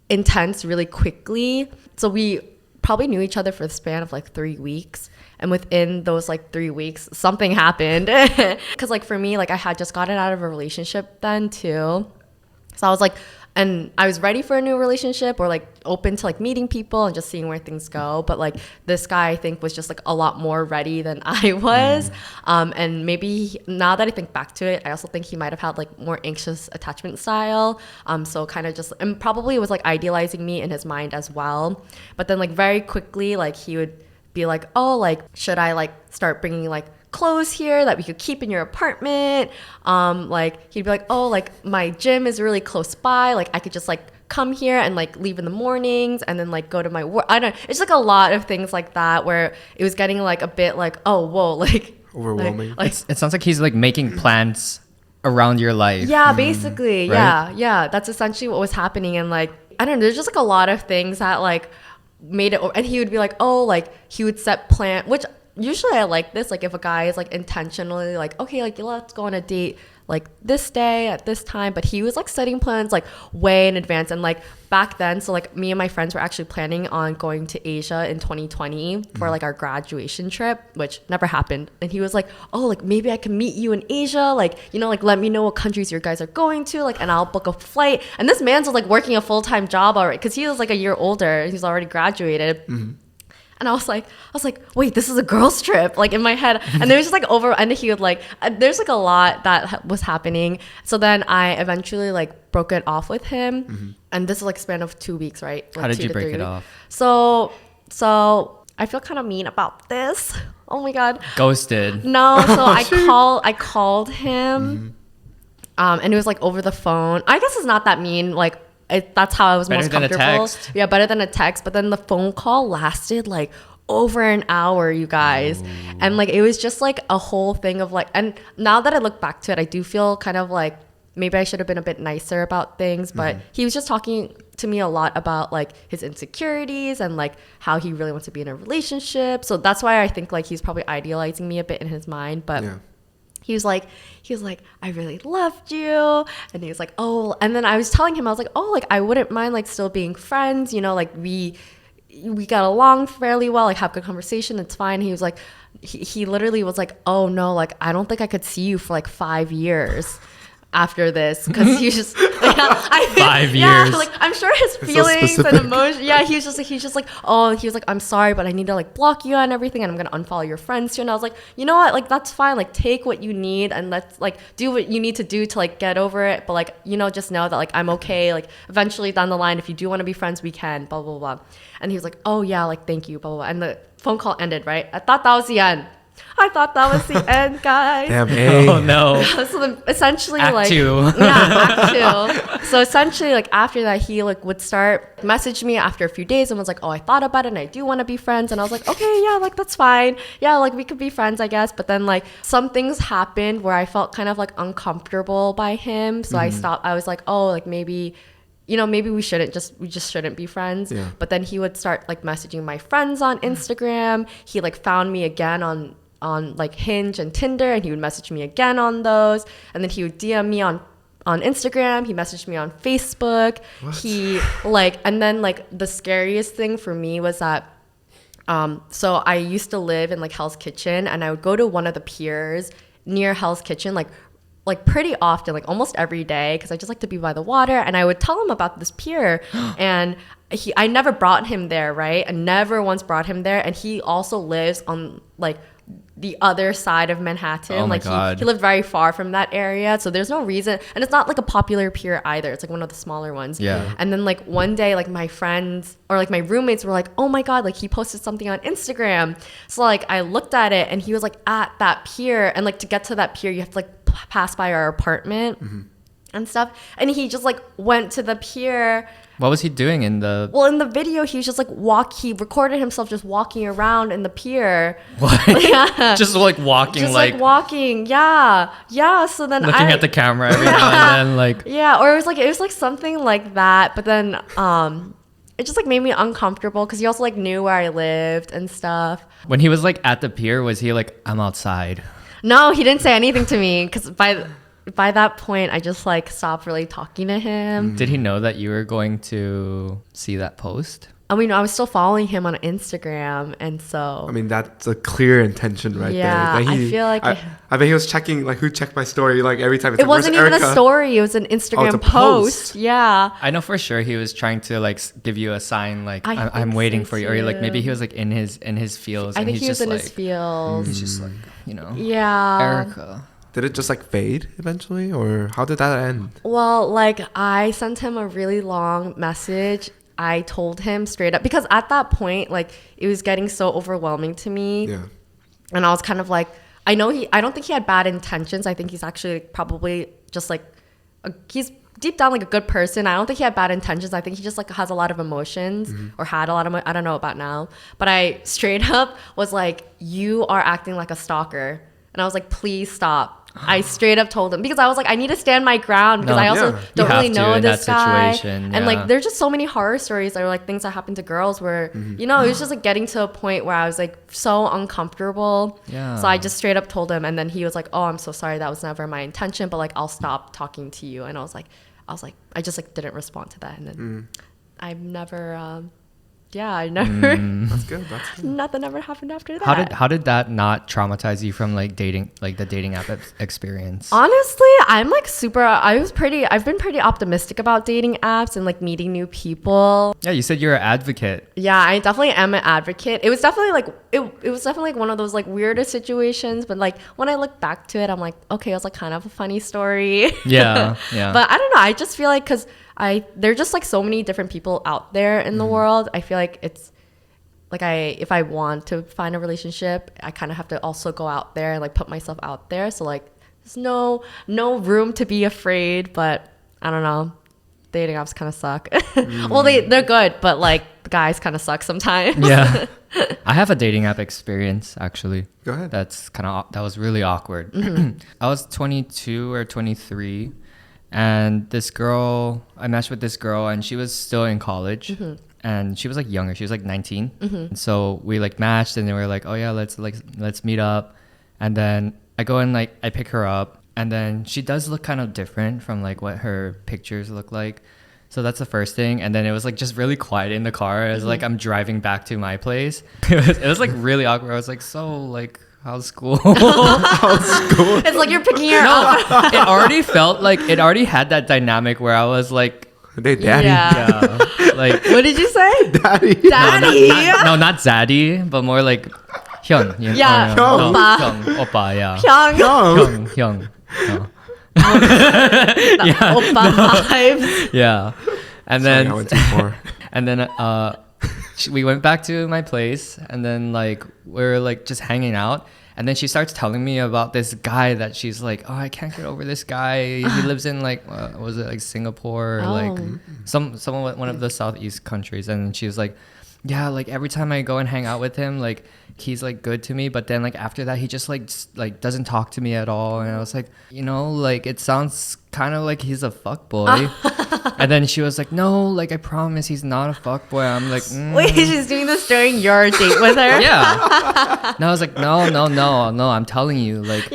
intense really quickly. So we probably knew each other for the span of, like, 3 weeks. And within those like 3 weeks, something happened. Because like for me, like I had just gotten out of a relationship then too. So I was like, and I was ready for a new relationship, or like open to like meeting people and just seeing where things go. But like this guy, I think, was just like a lot more ready than I was. And maybe now that I think back to it, I also think he might have had like more anxious attachment style. So kind of just, and probably was like idealizing me in his mind as well. But then like very quickly, like he would be like, oh, like, should I like start bringing like clothes here that we could keep in your apartment? Like he'd be like, oh, like my gym is really close by. Like I could just like come here and like leave in the mornings and then like go to my work. I don't know. It's like a lot of things like that where it was getting like a bit like, oh, whoa, like Overwhelming. Like, It sounds like he's like making plans around your life. yeah, basically. Right? Yeah. That's essentially what was happening. And like, I don't know, there's just like a lot of things that like made it, and he would be like, oh, like he would set plan, which usually I like this, like if a guy is like intentionally like, okay, like let's go on a date like this day at this time, but he was like setting plans like way in advance. And like back then, so like me and my friends were actually planning on going to Asia in 2020 for like our graduation trip, which never happened. And he was like, oh, like maybe I can meet you in Asia, like, you know, like let me know what countries your guys are going to, like, and I'll book a flight. And this man's was like working a full-time job already, because he was like a year older, he's already graduated. And I was like, wait, this is a girls trip, like in my head. And there was just like and he would like, there's like a lot that was happening. So then I eventually like broke it off with him. And this is like a span of 2 weeks, right? Like How did 2 you to break 3 it weeks. off? So I feel kind of mean about this. Oh my God. Ghosted. No, so I called him, and it was like over the phone. I guess it's not that mean. Like that's how I was most Better than a comfortable. text. Yeah, better than a text. But then the phone call lasted like over an hour, you guys. And like it was just like a whole thing of like, and now that I look back to it, I do feel kind of like maybe I should have been a bit nicer about things. But he was just talking to me a lot about like his insecurities and like how he really wants to be in a relationship. So that's why I think like he's probably idealizing me a bit in his mind. But he was like, I really loved you. And he was like, oh, and then I was telling him, I was like, oh, like I wouldn't mind like still being friends, you know, like we got along fairly well, like have good conversation, it's fine. He was like, he literally was like, oh no, like I don't think I could see you for like 5 years after this, because he was just like, 5 yeah, years. like I'm sure his so feelings and specific. emotions. Yeah, he's just like, oh, he was like, I'm sorry, but I need to like block you and everything, and I'm gonna unfollow your friends too. And I was like, you know what, like that's fine. Like take what you need and let's like do what you need to do to like get over it. But like, you know, just know that like I'm okay. Like eventually down the line, if you do want to be friends, we can. Blah blah blah. And he was like, oh yeah, like thank you. Blah blah blah. And the phone call ended. Right. I thought that was the end. I thought that was the end, guys. Damn, hey. Oh no. So then essentially Act like 2. Act 2. So essentially like after that he like would start message me after a few days and was like, oh, I thought about it and I do want to be friends. And I was like, okay, yeah, like that's fine. Yeah, like we could be friends, I guess. But then like some things happened where I felt kind of like uncomfortable by him. So I stopped. I was like, oh, like maybe, you know, maybe we just shouldn't be friends. Yeah. But then he would start like messaging my friends on Instagram. He like found me again on like Hinge and Tinder, and he would message me again on those. And then he would DM me on Instagram. He messaged me on Facebook. What? He like, and then like the scariest thing for me was that so I used to live in like Hell's Kitchen, and I would go to one of the piers near Hell's Kitchen like pretty often, like almost every day, because I just like to be by the water. And I would tell him about this pier and I never brought him there, right? I never once brought him there. And he also lives on like the other side of Manhattan. Oh my like God. he lived very far from that area, so there's no reason. And it's not like a popular pier either, it's like one of the smaller ones. Yeah. And then like one day, like my friends or like my roommates were like, oh my God, like he posted something on Instagram. So like I looked at it and he was like at that pier, and like to get to that pier you have to like pass by our apartment and stuff. And he just like went to the pier. What was he doing in the... Well, in the video, he was just like he recorded himself just walking around in the pier. What? Yeah. Just like walking, Just like like walking. Yeah. Yeah. So then looking at the camera every now and then, like... Yeah. Or it was like something like that. But then it just like made me uncomfortable because he also like knew where I lived and stuff. When he was like at the pier, was he like, I'm outside? No, he didn't say anything to me because by that point, I just like stopped really talking to him. Did he know that you were going to see that post? I mean, I was still following him on Instagram, and so I mean, that's a clear intention right Yeah, there. Like, I feel like I bet he was checking, like, who checked my story, like, every time. It's it like, wasn't "Where's even a Erica?" story; it was an Instagram it's a post. post. Yeah, I know for sure he was trying to like give you a sign, like I I'm think waiting so for you, or like maybe too. he was like in his feels, I and think he's he was just in like his feels. he's just like, you know, Yeah. Erica. Did it just, like, fade eventually? Or how did that end? Well, like I sent him a really long message. I told him straight up because at that point, like it was getting so overwhelming to me. Yeah. And I was kind of like, I don't think he had bad intentions. I think he's actually probably just like, he's deep down like a good person. I don't think he had bad intentions. I think he just like has a lot of emotions or had a lot of, I don't know about now. But I straight up was like, you are acting like a stalker. And I was like, please stop. I straight up told him because I was like, I need to stand my ground because No, I also yeah. don't You really have to know in this that guy. situation, And yeah. like, there's just so many horror stories or like things that happen to girls where, you know, it was just like getting to a point where I was like so uncomfortable. Yeah. So I just straight up told him, and then he was like, oh, I'm so sorry. That was never my intention, but like, I'll stop talking to you. And I was like, I just like didn't respond to that. And then I've never, I never, That's good. That's good. nothing ever happened after that. How did that not traumatize you from like dating, like the dating app experience? Honestly, I'm like I've been pretty optimistic about dating apps and like meeting new people. Yeah, you said you're an advocate. Yeah, I definitely am an advocate. It was definitely like it was definitely like one of those like weirder situations, but like when I look back to it, I'm like, okay, it was like kind of a funny story. Yeah, yeah. But I don't know, I just feel like cuz there're just like so many different people out there in the world. I feel like it's like if I want to find a relationship, I kind of have to also go out there and like put myself out there. So like there's no room to be afraid, but I don't know. Dating apps kind of suck. Well, they're good, but like the guys kind of suck sometimes. Yeah. I have a dating app experience actually. Go ahead. That was really awkward. I was 22 or 23 and I matched with this girl and she was still in college and she was like younger. She was like 19. And so we like matched and then we were like, oh yeah, let's meet up. And then I go and like I pick her up, and then she does look kind of different from like what her pictures look like. So that's the first thing. And then it was like just really quiet in the car as like I'm driving back to my place. It was like really awkward. I was like, so like, how's school? It's like you're picking her up. It already felt like it already had that dynamic where I was like, They daddy. Yeah. like What did you say? Daddy. Daddy. no, not zaddy, but more like hyun. Yeah, oppa. oppa. Oppa, yeah. Hyung. Hyung. No. Oppa vibes. Yeah. And Sorry, then I went too far. and then we went back to my place, and then like we're like just hanging out, and then she starts telling me about this guy that she's like, oh, I can't get over this guy. He lives in like was it like Singapore or like one of the Southeast countries, and she was like, yeah, like every time I go and hang out with him, like he's like good to me, but then like after that he just like doesn't talk to me at all. And I was like, like it sounds kind of like he's a fuckboy. And then she was like, no, like I promise he's not a fuckboy. I'm like, Wait, she's doing this during your date with her? yeah. And I was like, no, I'm telling you, like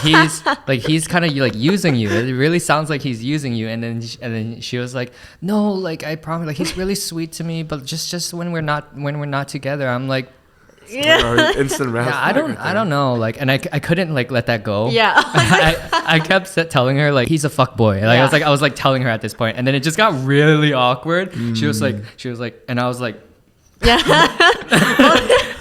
he's kind of like using you. It really sounds like he's using you. And then she was like, no, like I promise, like he's really sweet to me, but just when we're not together. I'm like, Yeah. Instant red yeah, flag I don't know, like, and I couldn't like let that go. Yeah. I kept telling her like he's a fuck boy. Like Yeah. I was like telling her at this point, and then it just got really awkward. She was like, and I was like, Yeah.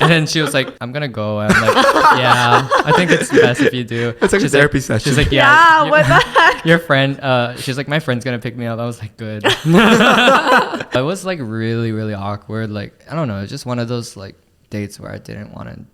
and then she was like, I'm gonna go. And I'm like, yeah, I think it's best if you do. It's like a She's therapy session. She's like, Yeah, yeah, what the heck? your friend. She's like, my friend's gonna pick me up. I was like, good. It was like really, really awkward. Like I don't know, it's just one of those like dates where I didn't want to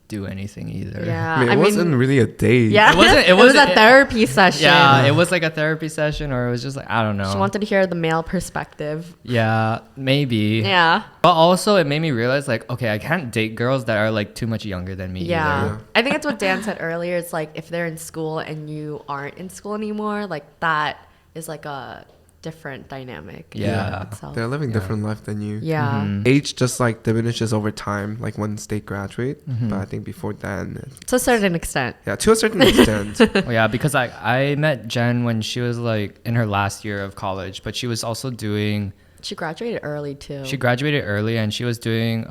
do anything either. Yeah. I mean, it wasn't really a date. Yeah. It It was wasn't- a therapy session. Yeah, it was like a therapy session, or it was just like, I don't know. She wanted to hear the male perspective. Yeah, maybe. Yeah. But also it made me realize like, okay, I can't date girls that are like too much younger than me. Yeah. either. Yeah. I think it's what Dan said earlier. It's like if they're in school and you aren't in school anymore, like that is like a different dynamic. in Yeah. itself. They're living Yeah. different life than you. Yeah. Mhm. Age just like diminishes over time, like once they graduate. But I think before then, To a certain extent. yeah, to a certain extent. Oh, yeah, because I met Jen when she was like in her last year of college, but she was also doing, She graduated early too. she graduated early and she was doing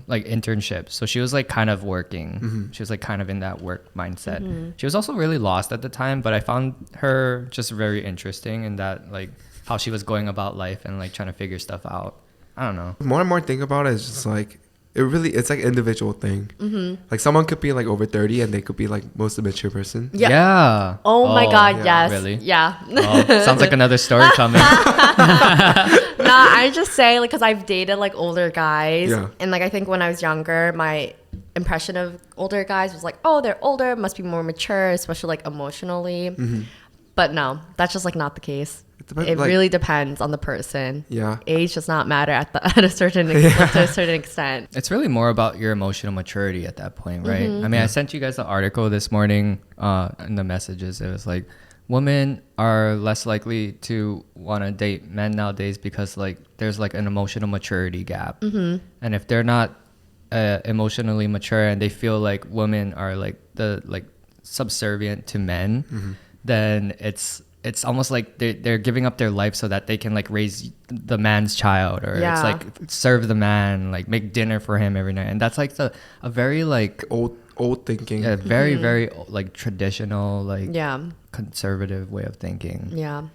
like internships. So she was like kind of working. She was like kind of in that work mindset. She was also really lost at the time, but I found her just very interesting in that like how she was going about life and like trying to figure stuff out. I don't know. More and more think about it, it's just like it's like an individual thing. Like someone could be like over 30 and they could be like most mature person. Yeah. Yeah. Oh my God, yeah. yes. Really? Yeah. Oh, sounds like another story coming. Nah, I just say like because I've dated like older guys, Yeah. and like I think when I was younger, my impression of older guys was like, oh, they're older, must be more mature, especially like emotionally. But no, that's just like not the case. depends, It like- really depends on the person. Yeah. Age does not matter at a certain to a certain extent. It's really more about your emotional maturity at that point, right? I mean, I sent you guys the article this morning in the messages. It was like, women are less likely to want to date men nowadays because like there's like an emotional maturity gap. And if they're not emotionally mature and they feel like women are like subservient to men, then it's almost like they're giving up their life so that they can like raise the man's child, or Yeah. it's like serve the man, like make dinner for him every night. And that's like a very like Old thinking. very very like traditional, like Yeah. conservative way of thinking. Yeah.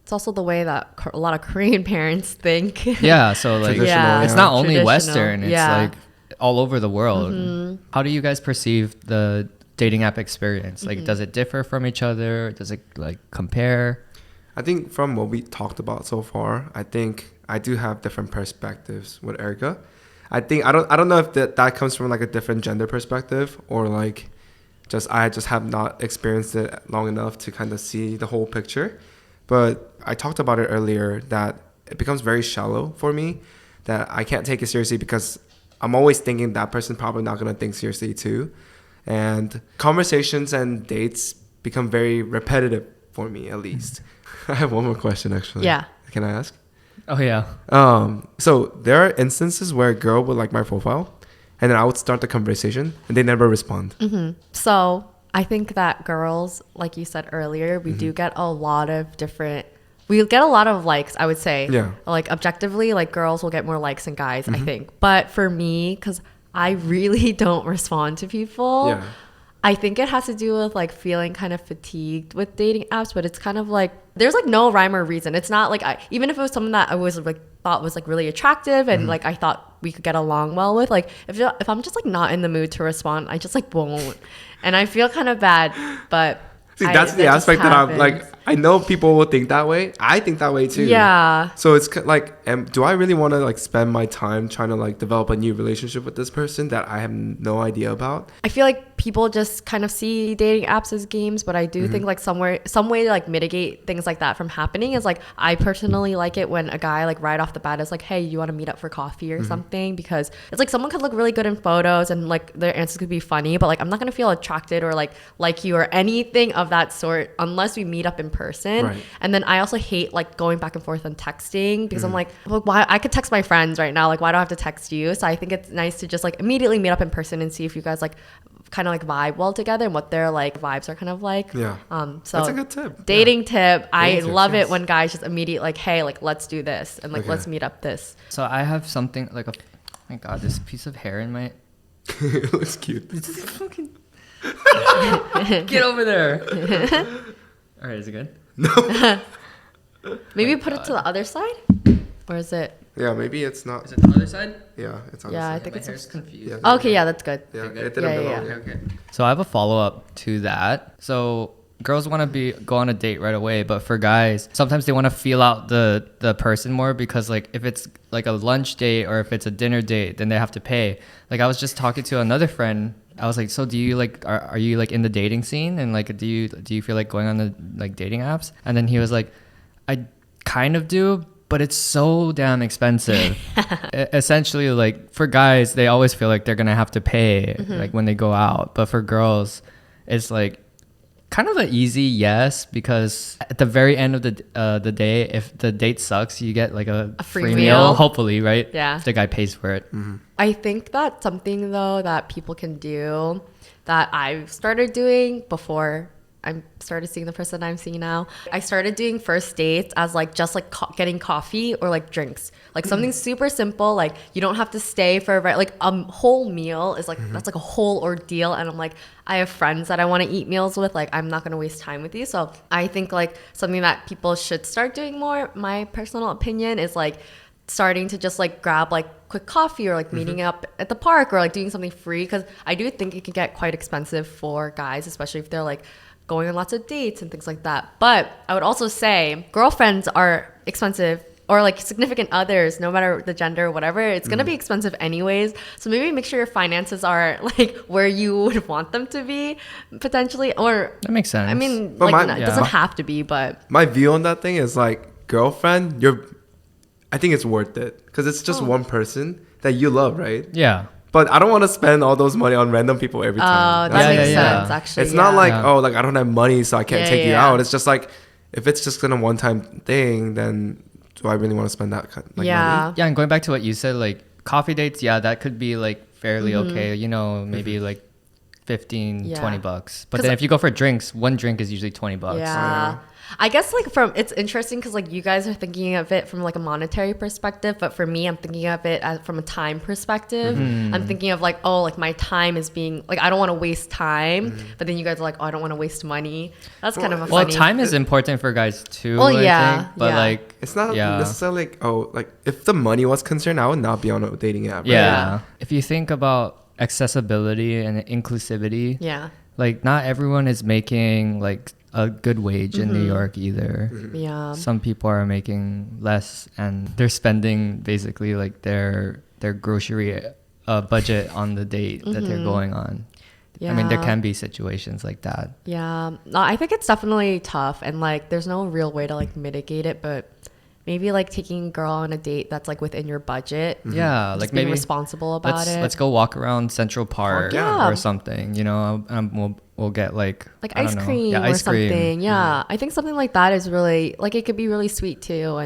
It's also the way that a lot of Korean parents think. Yeah, so like Traditional, Yeah. it's yeah. not only Traditional, Western, it's yeah. like all over the world. How do you guys perceive the dating app experience? Like, does it differ from each other? Does it like compare? I think from what we talked about so far, I think I do have different perspectives with Erica. I don't know if that comes from like a different gender perspective, or like I just have not experienced it long enough to kind of see the whole picture. But I talked about it earlier that it becomes very shallow for me, that I can't take it seriously because I'm always thinking that person probably not going to think seriously too. And conversations and dates become very repetitive for me, at least. I have one more question, actually. Yeah. Can I ask? Oh yeah. So there are instances where a girl would like my profile, and then I would start the conversation, and they never respond. So I think that girls, like you said earlier, we do get a lot of different. We get a lot of likes, I would say. Yeah. Like objectively, like girls will get more likes than guys, I think. But for me, because I really don't respond to people. Yeah. I think it has to do with like feeling kind of fatigued with dating apps, but it's kind of like there's like no rhyme or reason. It's not like even if it was someone that I was like thought was like really attractive and like I thought we could get along well with, like if I'm just like not in the mood to respond, I just like won't, and I feel kind of bad, but. See, that's the aspect that I'm like, I know people will think that way. I think that way too. Yeah. So it's like, do I really want to like spend my time trying to like develop a new relationship with this person that I have no idea about? I feel like people just kind of see dating apps as games, but I do think like some way to like mitigate things like that from happening is like, I personally like it when a guy like right off the bat is like, hey, you want to meet up for coffee or something? Because it's like someone could look really good in photos and like their answers could be funny, but like I'm not going to feel attracted or like you or anything of that sort unless we meet up in person. Right. And then I also hate like going back and forth on texting because I'm like, well, why I could text my friends right now, like why do I have to text you? So I think it's nice to just like immediately meet up in person and see if you guys like kind of like vibe well together and what their like vibes are kind of like. Yeah. So that's a good tip. Dating tip. I Dating tips, love yes. it when guys just immediately like, hey, like let's do this and like Okay. let's meet up this. So I have something like oh my god, this piece of hair in my It looks cute. get over there. All right, is it good? Maybe put it to the other side, or is it? Yeah, maybe it's not. Is it the other side? Yeah, it's on Yeah, I the side. think My it's hair's confused. Yeah. Okay, yeah, that's good. Yeah, Okay, it good. didn't Yeah, belong. yeah, Okay. So I have a follow up to that. So girls want to go on a date right away, but for guys, sometimes they want to feel out the person more because like if it's like a lunch date or if it's a dinner date, then they have to pay. Like I was just talking to another friend. I was like, so do you like are you like in the dating scene and like do you feel like going on the like dating apps? And then he was like, I kind of do, but it's so damn expensive. Essentially, like for guys, they always feel like they're gonna have to pay like when they go out, but for girls, it's like kind of an easy yes, because at the very end of the day, if the date sucks, you get like a free meal. hopefully, right? Yeah. If the guy pays for it. I think that's something though that people can do that I've started doing before I started seeing the person I'm seeing now. I started doing first dates as like just like getting coffee or like drinks, like something super simple. Like you don't have to stay for like a whole meal is like that's like a whole ordeal. And I'm like, I have friends that I want to eat meals with. Like I'm not gonna waste time with you. So I think like something that people should start doing more. My personal opinion is like starting to just like grab like quick coffee or like meeting up at the park or like doing something free, because I do think it can get quite expensive for guys, especially if they're like going on lots of dates and things like that. But I would also say girlfriends are expensive, or like significant others, no matter the gender or whatever, it's gonna be expensive anyways. So maybe make sure your finances are like where you would want them to be potentially. Or That makes sense. I mean, But like my- it doesn't have to be, but My view on that thing is like, girlfriend, I think it's worth it because it's just one person that you love, right? yeah. But I don't want to spend all those money on random people every oh, time. that Yeah, makes yeah. sense actually. It's not like, Yeah. oh, like I don't have money, so I can't Yeah, take you yeah. out. It's just like, if it's just a one-time thing, then do I really want to spend that money? yeah. Yeah, and going back to what you said, like coffee dates, yeah, that could be like fairly okay, you know, maybe like 15, Yeah. 20 bucks. But 'Cause then if you go for drinks, one drink is usually 20 bucks. Yeah. I guess like it's interesting because like you guys are thinking of it from like a monetary perspective, but for me, I'm thinking of it from a time perspective. I'm thinking of like, oh, like my time is being like, I don't want to waste time, but then you guys are like, oh, I don't want to waste money. That's kind of a Well, funny. time is important for guys too. Well, I yeah, think, but yeah. like It's not yeah. necessarily like, oh, like if the money was concerned, I would not be on a dating app. Right? Yeah. If you think about accessibility and inclusivity, Yeah. like not everyone is making like a good wage in New York either. Yeah. Some people are making less and they're spending basically like their grocery budget on the date that they're going on. Yeah. I mean, there can be situations like that. Yeah. No, I think it's definitely tough, and like there's no real way to like mitigate it, but maybe like taking a girl on a date that's like within your budget. Yeah, Just like being maybe responsible about it. let's go walk around Central Park yeah. or something. You know, we'll get like I ice don't know. cream Yeah, or ice cream. something. Yeah. I think something like that is really like it could be really sweet too,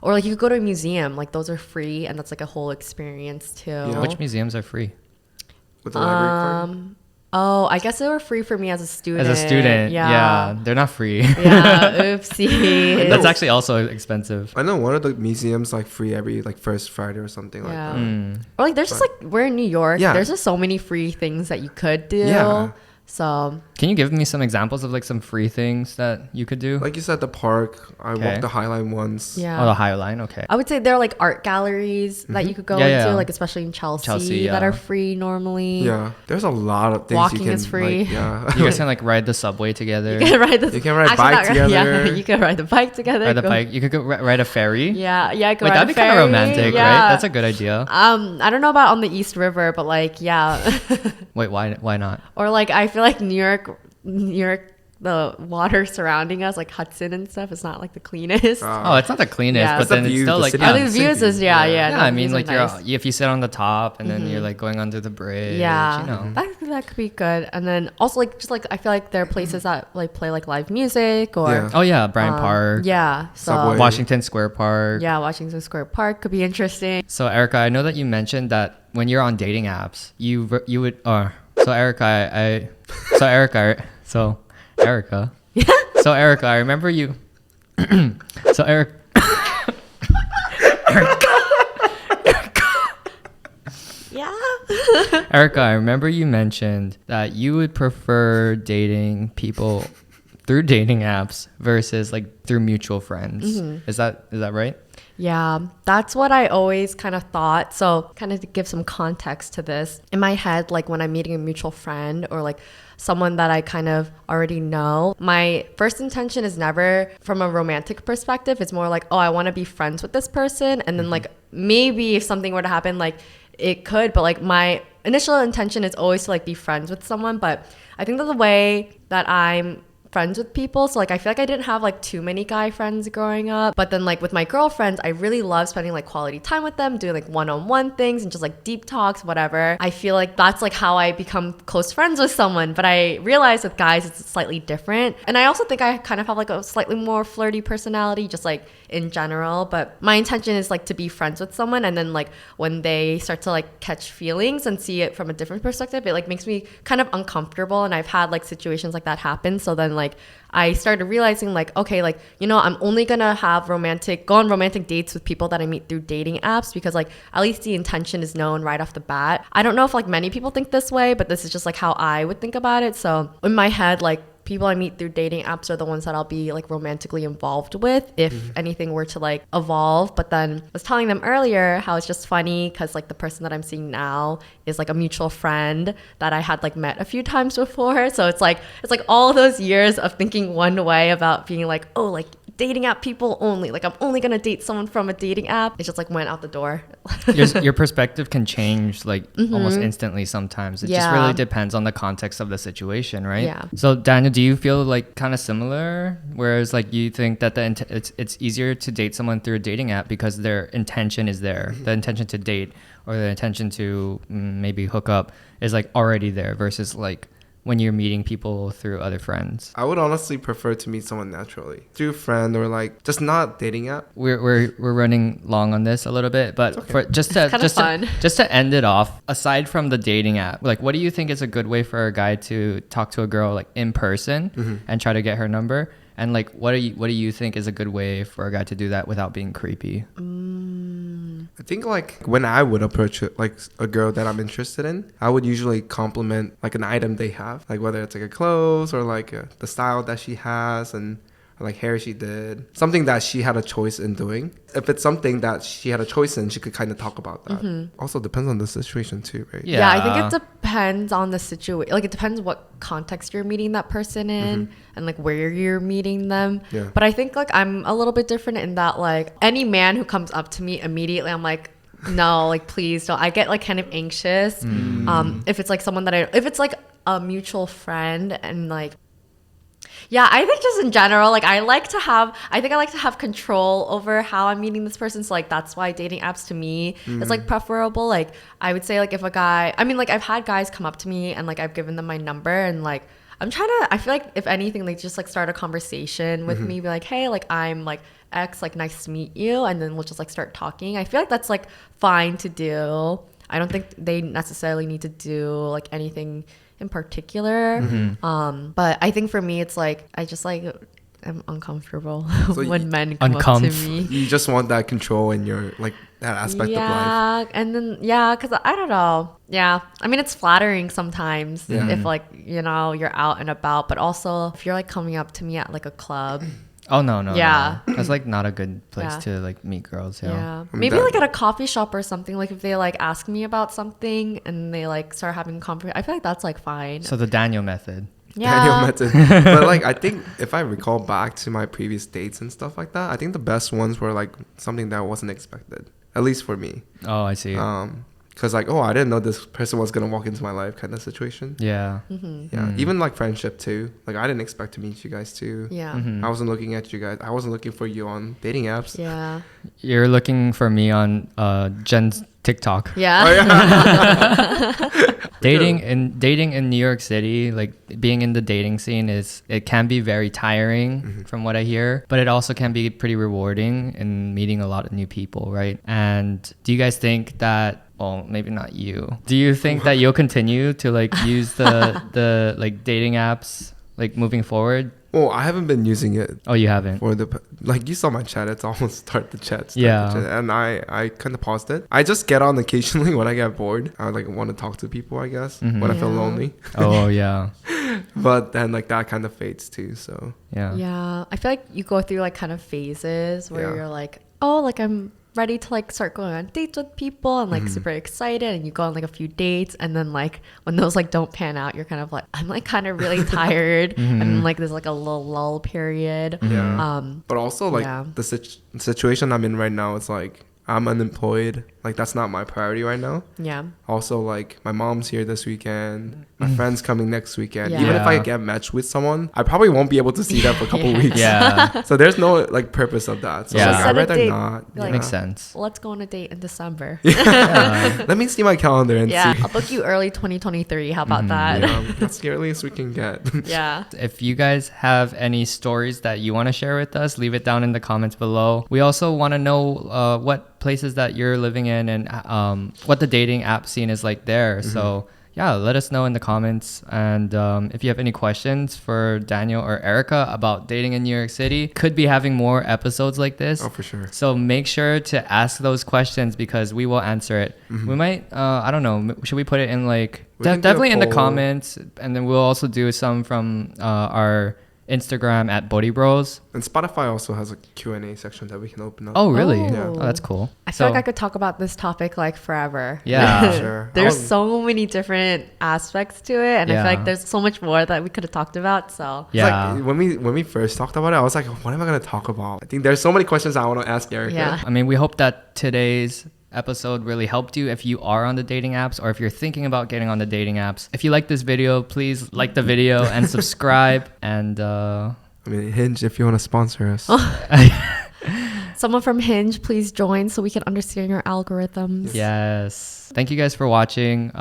or like you could go to a museum, like those are free and that's like a whole experience too. Yeah. Which museums are free? With the library card. Oh, I guess they were free for me as a student. As a student, yeah, they're not free. Yeah, oopsie. That's actually also expensive. I know one of the museums like free every like first Friday or something like Yeah. that. Or like there's just like, we're in New York. Yeah. There's just so many free things that you could do. Yeah. So Can you give me some examples of like some free things that you could do? Like you said, the park. I Okay. walked the High Line once. yeah. Oh, the High Line. Okay. I would say there are like art galleries that you could go Yeah, into, yeah. like especially in Chelsea, yeah. that are free normally. Yeah, there's a lot of things Walking you can. is free. Like, yeah, You guys can like ride the subway together. You can ride the You can ride actually bike not- together. Yeah, you can ride the bike together. Ride the go- bike. You could go ride a ferry. Yeah, yeah. Go Wait, ride that'd a be kind of ferry. romantic, Yeah. right? That's a good idea. I don't know about on the East River, but like, yeah. Wait, why not? Or like, I feel like New York, the water surrounding us, like Hudson and stuff, is not like the cleanest. Oh, it's not the cleanest, Yeah. but It's the then it's view, still the like city. I yeah, think the views is Yeah. yeah. Yeah, the I mean, views like are nice. if you sit on the top and then you're like going under the bridge, Yeah, you know. that could be good. And then also like just like I feel like there are places that like play like live music or Yeah. Oh yeah, Bryant Park, yeah, so Subway. Washington Square Park. yeah, Washington Square Park could be interesting. So Erica, I know that you mentioned that when you're on dating apps, you would so Erica, so Erica. So Erica, I remember you. So Eric. Yeah. Erica, I remember you mentioned that you would prefer dating people through dating apps versus like through mutual friends. Is that right? Yeah, that's what I always kind of thought. So, kind of to give some context to this, in my head, like when I'm meeting a mutual friend or like someone that I kind of already know, my first intention is never from a romantic perspective. It's more like, oh, I want to be friends with this person. And then, like, maybe if something were to happen, like, it could, but like my initial intention is always to like be friends with someone. But I think that the way that I'm friends with people, so like I feel like I didn't have like too many guy friends growing up, but then like with my girlfriends, I really love spending like quality time with them, doing like one-on-one things and just like deep talks, whatever. I feel like that's like how I become close friends with someone. But I realize with guys it's slightly different, and I also think I kind of have like a slightly more flirty personality just like in general. But my intention is like to be friends with someone, and then like when they start to like catch feelings and see it from a different perspective, it like makes me kind of uncomfortable. And I've had like situations like that happen, so then like I started realizing like, okay, like, you know, I'm only gonna go on romantic dates with people that I meet through dating apps, because like at least the intention is known right off the bat. I don't know if like many people think this way, but this is just like how I would think about it. So in my head, like people I meet through dating apps are the ones that I'll be like romantically involved with if anything were to like evolve. But then I was telling them earlier how it's just funny because like the person that I'm seeing now is like a mutual friend that I had like met a few times before. So it's like all those years of thinking one way about being like, oh, like dating app people only, like I'm only gonna date someone from a dating app. It just like went out the door. Your perspective can change like almost instantly sometimes. It just really depends on the context of the situation, right? Yeah. So Daniel, do you feel like kind of similar? Whereas like you think that it's easier to date someone through a dating app because their intention is there, the intention to date or the intention to maybe hook up is like already there versus like when you're meeting people through other friends? I would honestly prefer to meet someone naturally through a friend or like just not dating app. We're running long on this a little bit, but for just to end it off, aside from the dating app, like what do you think is a good way for a guy to talk to a girl like in person and try to get her number? And like what do you think is a good way for a guy to do that without being creepy? I think like when I would approach like a girl that I'm interested in, I would usually compliment like an item they have, like whether it's like a clothes or like the style that she has and or like hair she did, something that she had a choice in doing. If it's something that she had a choice in, she could kind of talk about that. Also depends on the situation too, right? Yeah, I think it depends on the situation. Like it depends what context you're meeting that person in and like where you're meeting them. Yeah. But I think like I'm a little bit different in that like any man who comes up to me immediately, I'm like, no, like please don't. I get like kind of anxious. If it's like someone if it's like a mutual friend and like, yeah, I think just in general, like I like to have control over how I'm meeting this person. So like that's why dating apps to me is like preferable. Like I would say like if a guy, I mean like I've had guys come up to me and like I've given them my number and like I feel like if anything, like just like start a conversation with me, be like, hey, like I'm like X, like nice to meet you, and then we'll just like start talking. I feel like that's like fine to do. I don't think they necessarily need to do like anything in particular. But I think for me, it's like I just like I'm uncomfortable So when men come up to me. You just want that control in your like that aspect of life. Yeah, and then because I don't know. Yeah, I mean it's flattering sometimes if like you know you're out and about, but also if you're like coming up to me at like a club. Oh no. Yeah. That's like not a good place Yeah. to like meet girls. Yeah, maybe like at a coffee shop or something. Like if they like ask me about something and they like start having conversation, I feel like that's like fine. So the Daniel method. Daniel method. But like I think if I recall back to my previous dates and stuff like that, I think the best ones were like something that wasn't expected, at least for me. Oh, I see. Because like, oh, I didn't know this person was gonna walk into my life kind of situation. Yeah. Yeah, even like friendship too. Like I didn't expect to meet you guys too. Yeah. I wasn't looking at you guys. I wasn't looking for you on dating apps. Yeah. You're looking for me on Jen's TikTok. Yeah. Oh, yeah. Dating in New York City, like being in the dating scene it can be very tiring from what I hear, but it also can be pretty rewarding in meeting a lot of new people, right? And do you guys think that, well, maybe not you, do you think that you'll continue to like use the like dating apps like moving forward? Well, I haven't been using it Oh, you haven't? for the like you saw my chat. It's almost start the chat. Yeah. And I kind of paused it. I just get on occasionally when I get bored. I like want to talk to people, I guess, when I feel Yeah. lonely. Oh yeah. But then like that kind of fades too. So Yeah. Yeah. I feel like you go through like kind of phases where Yeah. you're like, oh, like I'm ready to like start going on dates with people and like super excited, and you go on like a few dates, and then like when those like don't pan out, you're kind of like, I'm like kind of really tired, and then, like there's like a little lull period. yeah. But also like Yeah. the situation I'm in right now, it's like I'm unemployed. Like that's not my priority right now. Yeah. Also, like my mom's here this weekend. My friend's coming next weekend. Yeah. Even if I Yeah. get matched with someone, I probably won't be able to see them for a couple Yeah. weeks. Yeah. So there's no like purpose of that. So Yeah. like, Set I'd a rather date. not. Like- Makes sense. Let's go on a date in December. Let me see my calendar and Yeah. see. I'll book you early 2023. How about that? Yeah, that's the earliest we can get. Yeah. If you guys have any stories that you want to share with us, leave it down in the comments below. We also want to know what places that you're living in and what the dating app scene is like there. So yeah, let us know in the comments. And if you have any questions for Daniel or Erica about dating in New York City, could be having more episodes like this. Oh, for sure. So make sure to ask those questions because we will answer it. We might, I don't know, should we put it in like, We can do a definitely in the poll. comments. And then we'll also do some from our Instagram at Boribros. And Spotify also has a Q&A section that we can open up. Oh, really? Yeah. Oh, that's cool. I feel like I could talk about this topic like forever. Yeah. Sure. There's so many different aspects to it, and I Yeah. feel like there's so much more that we could have talked about. So It's Yeah. like when we first talked about it, I was like, what am I gonna talk about? I think there's so many questions I want to ask Erica. Yeah. I mean, we hope that today's episode really helped you if you are on the dating apps or if you're thinking about getting on the dating apps. If you like this video, please like the video and subscribe. And I mean, Hinge, if you want to sponsor us. someone from Hinge, please join so we can understand your algorithms. yes. Thank you guys for watching.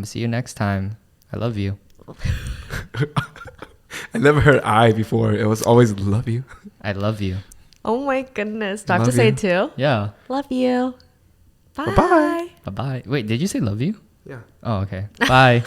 See you next time. I love you. I never heard I before. It was always love you. I love you. Oh my goodness. Do I have to Love say you. it too? Yeah. Love you. Bye. Bye-bye. Bye-bye. Wait, did you say love you? Yeah. Oh, okay. Bye.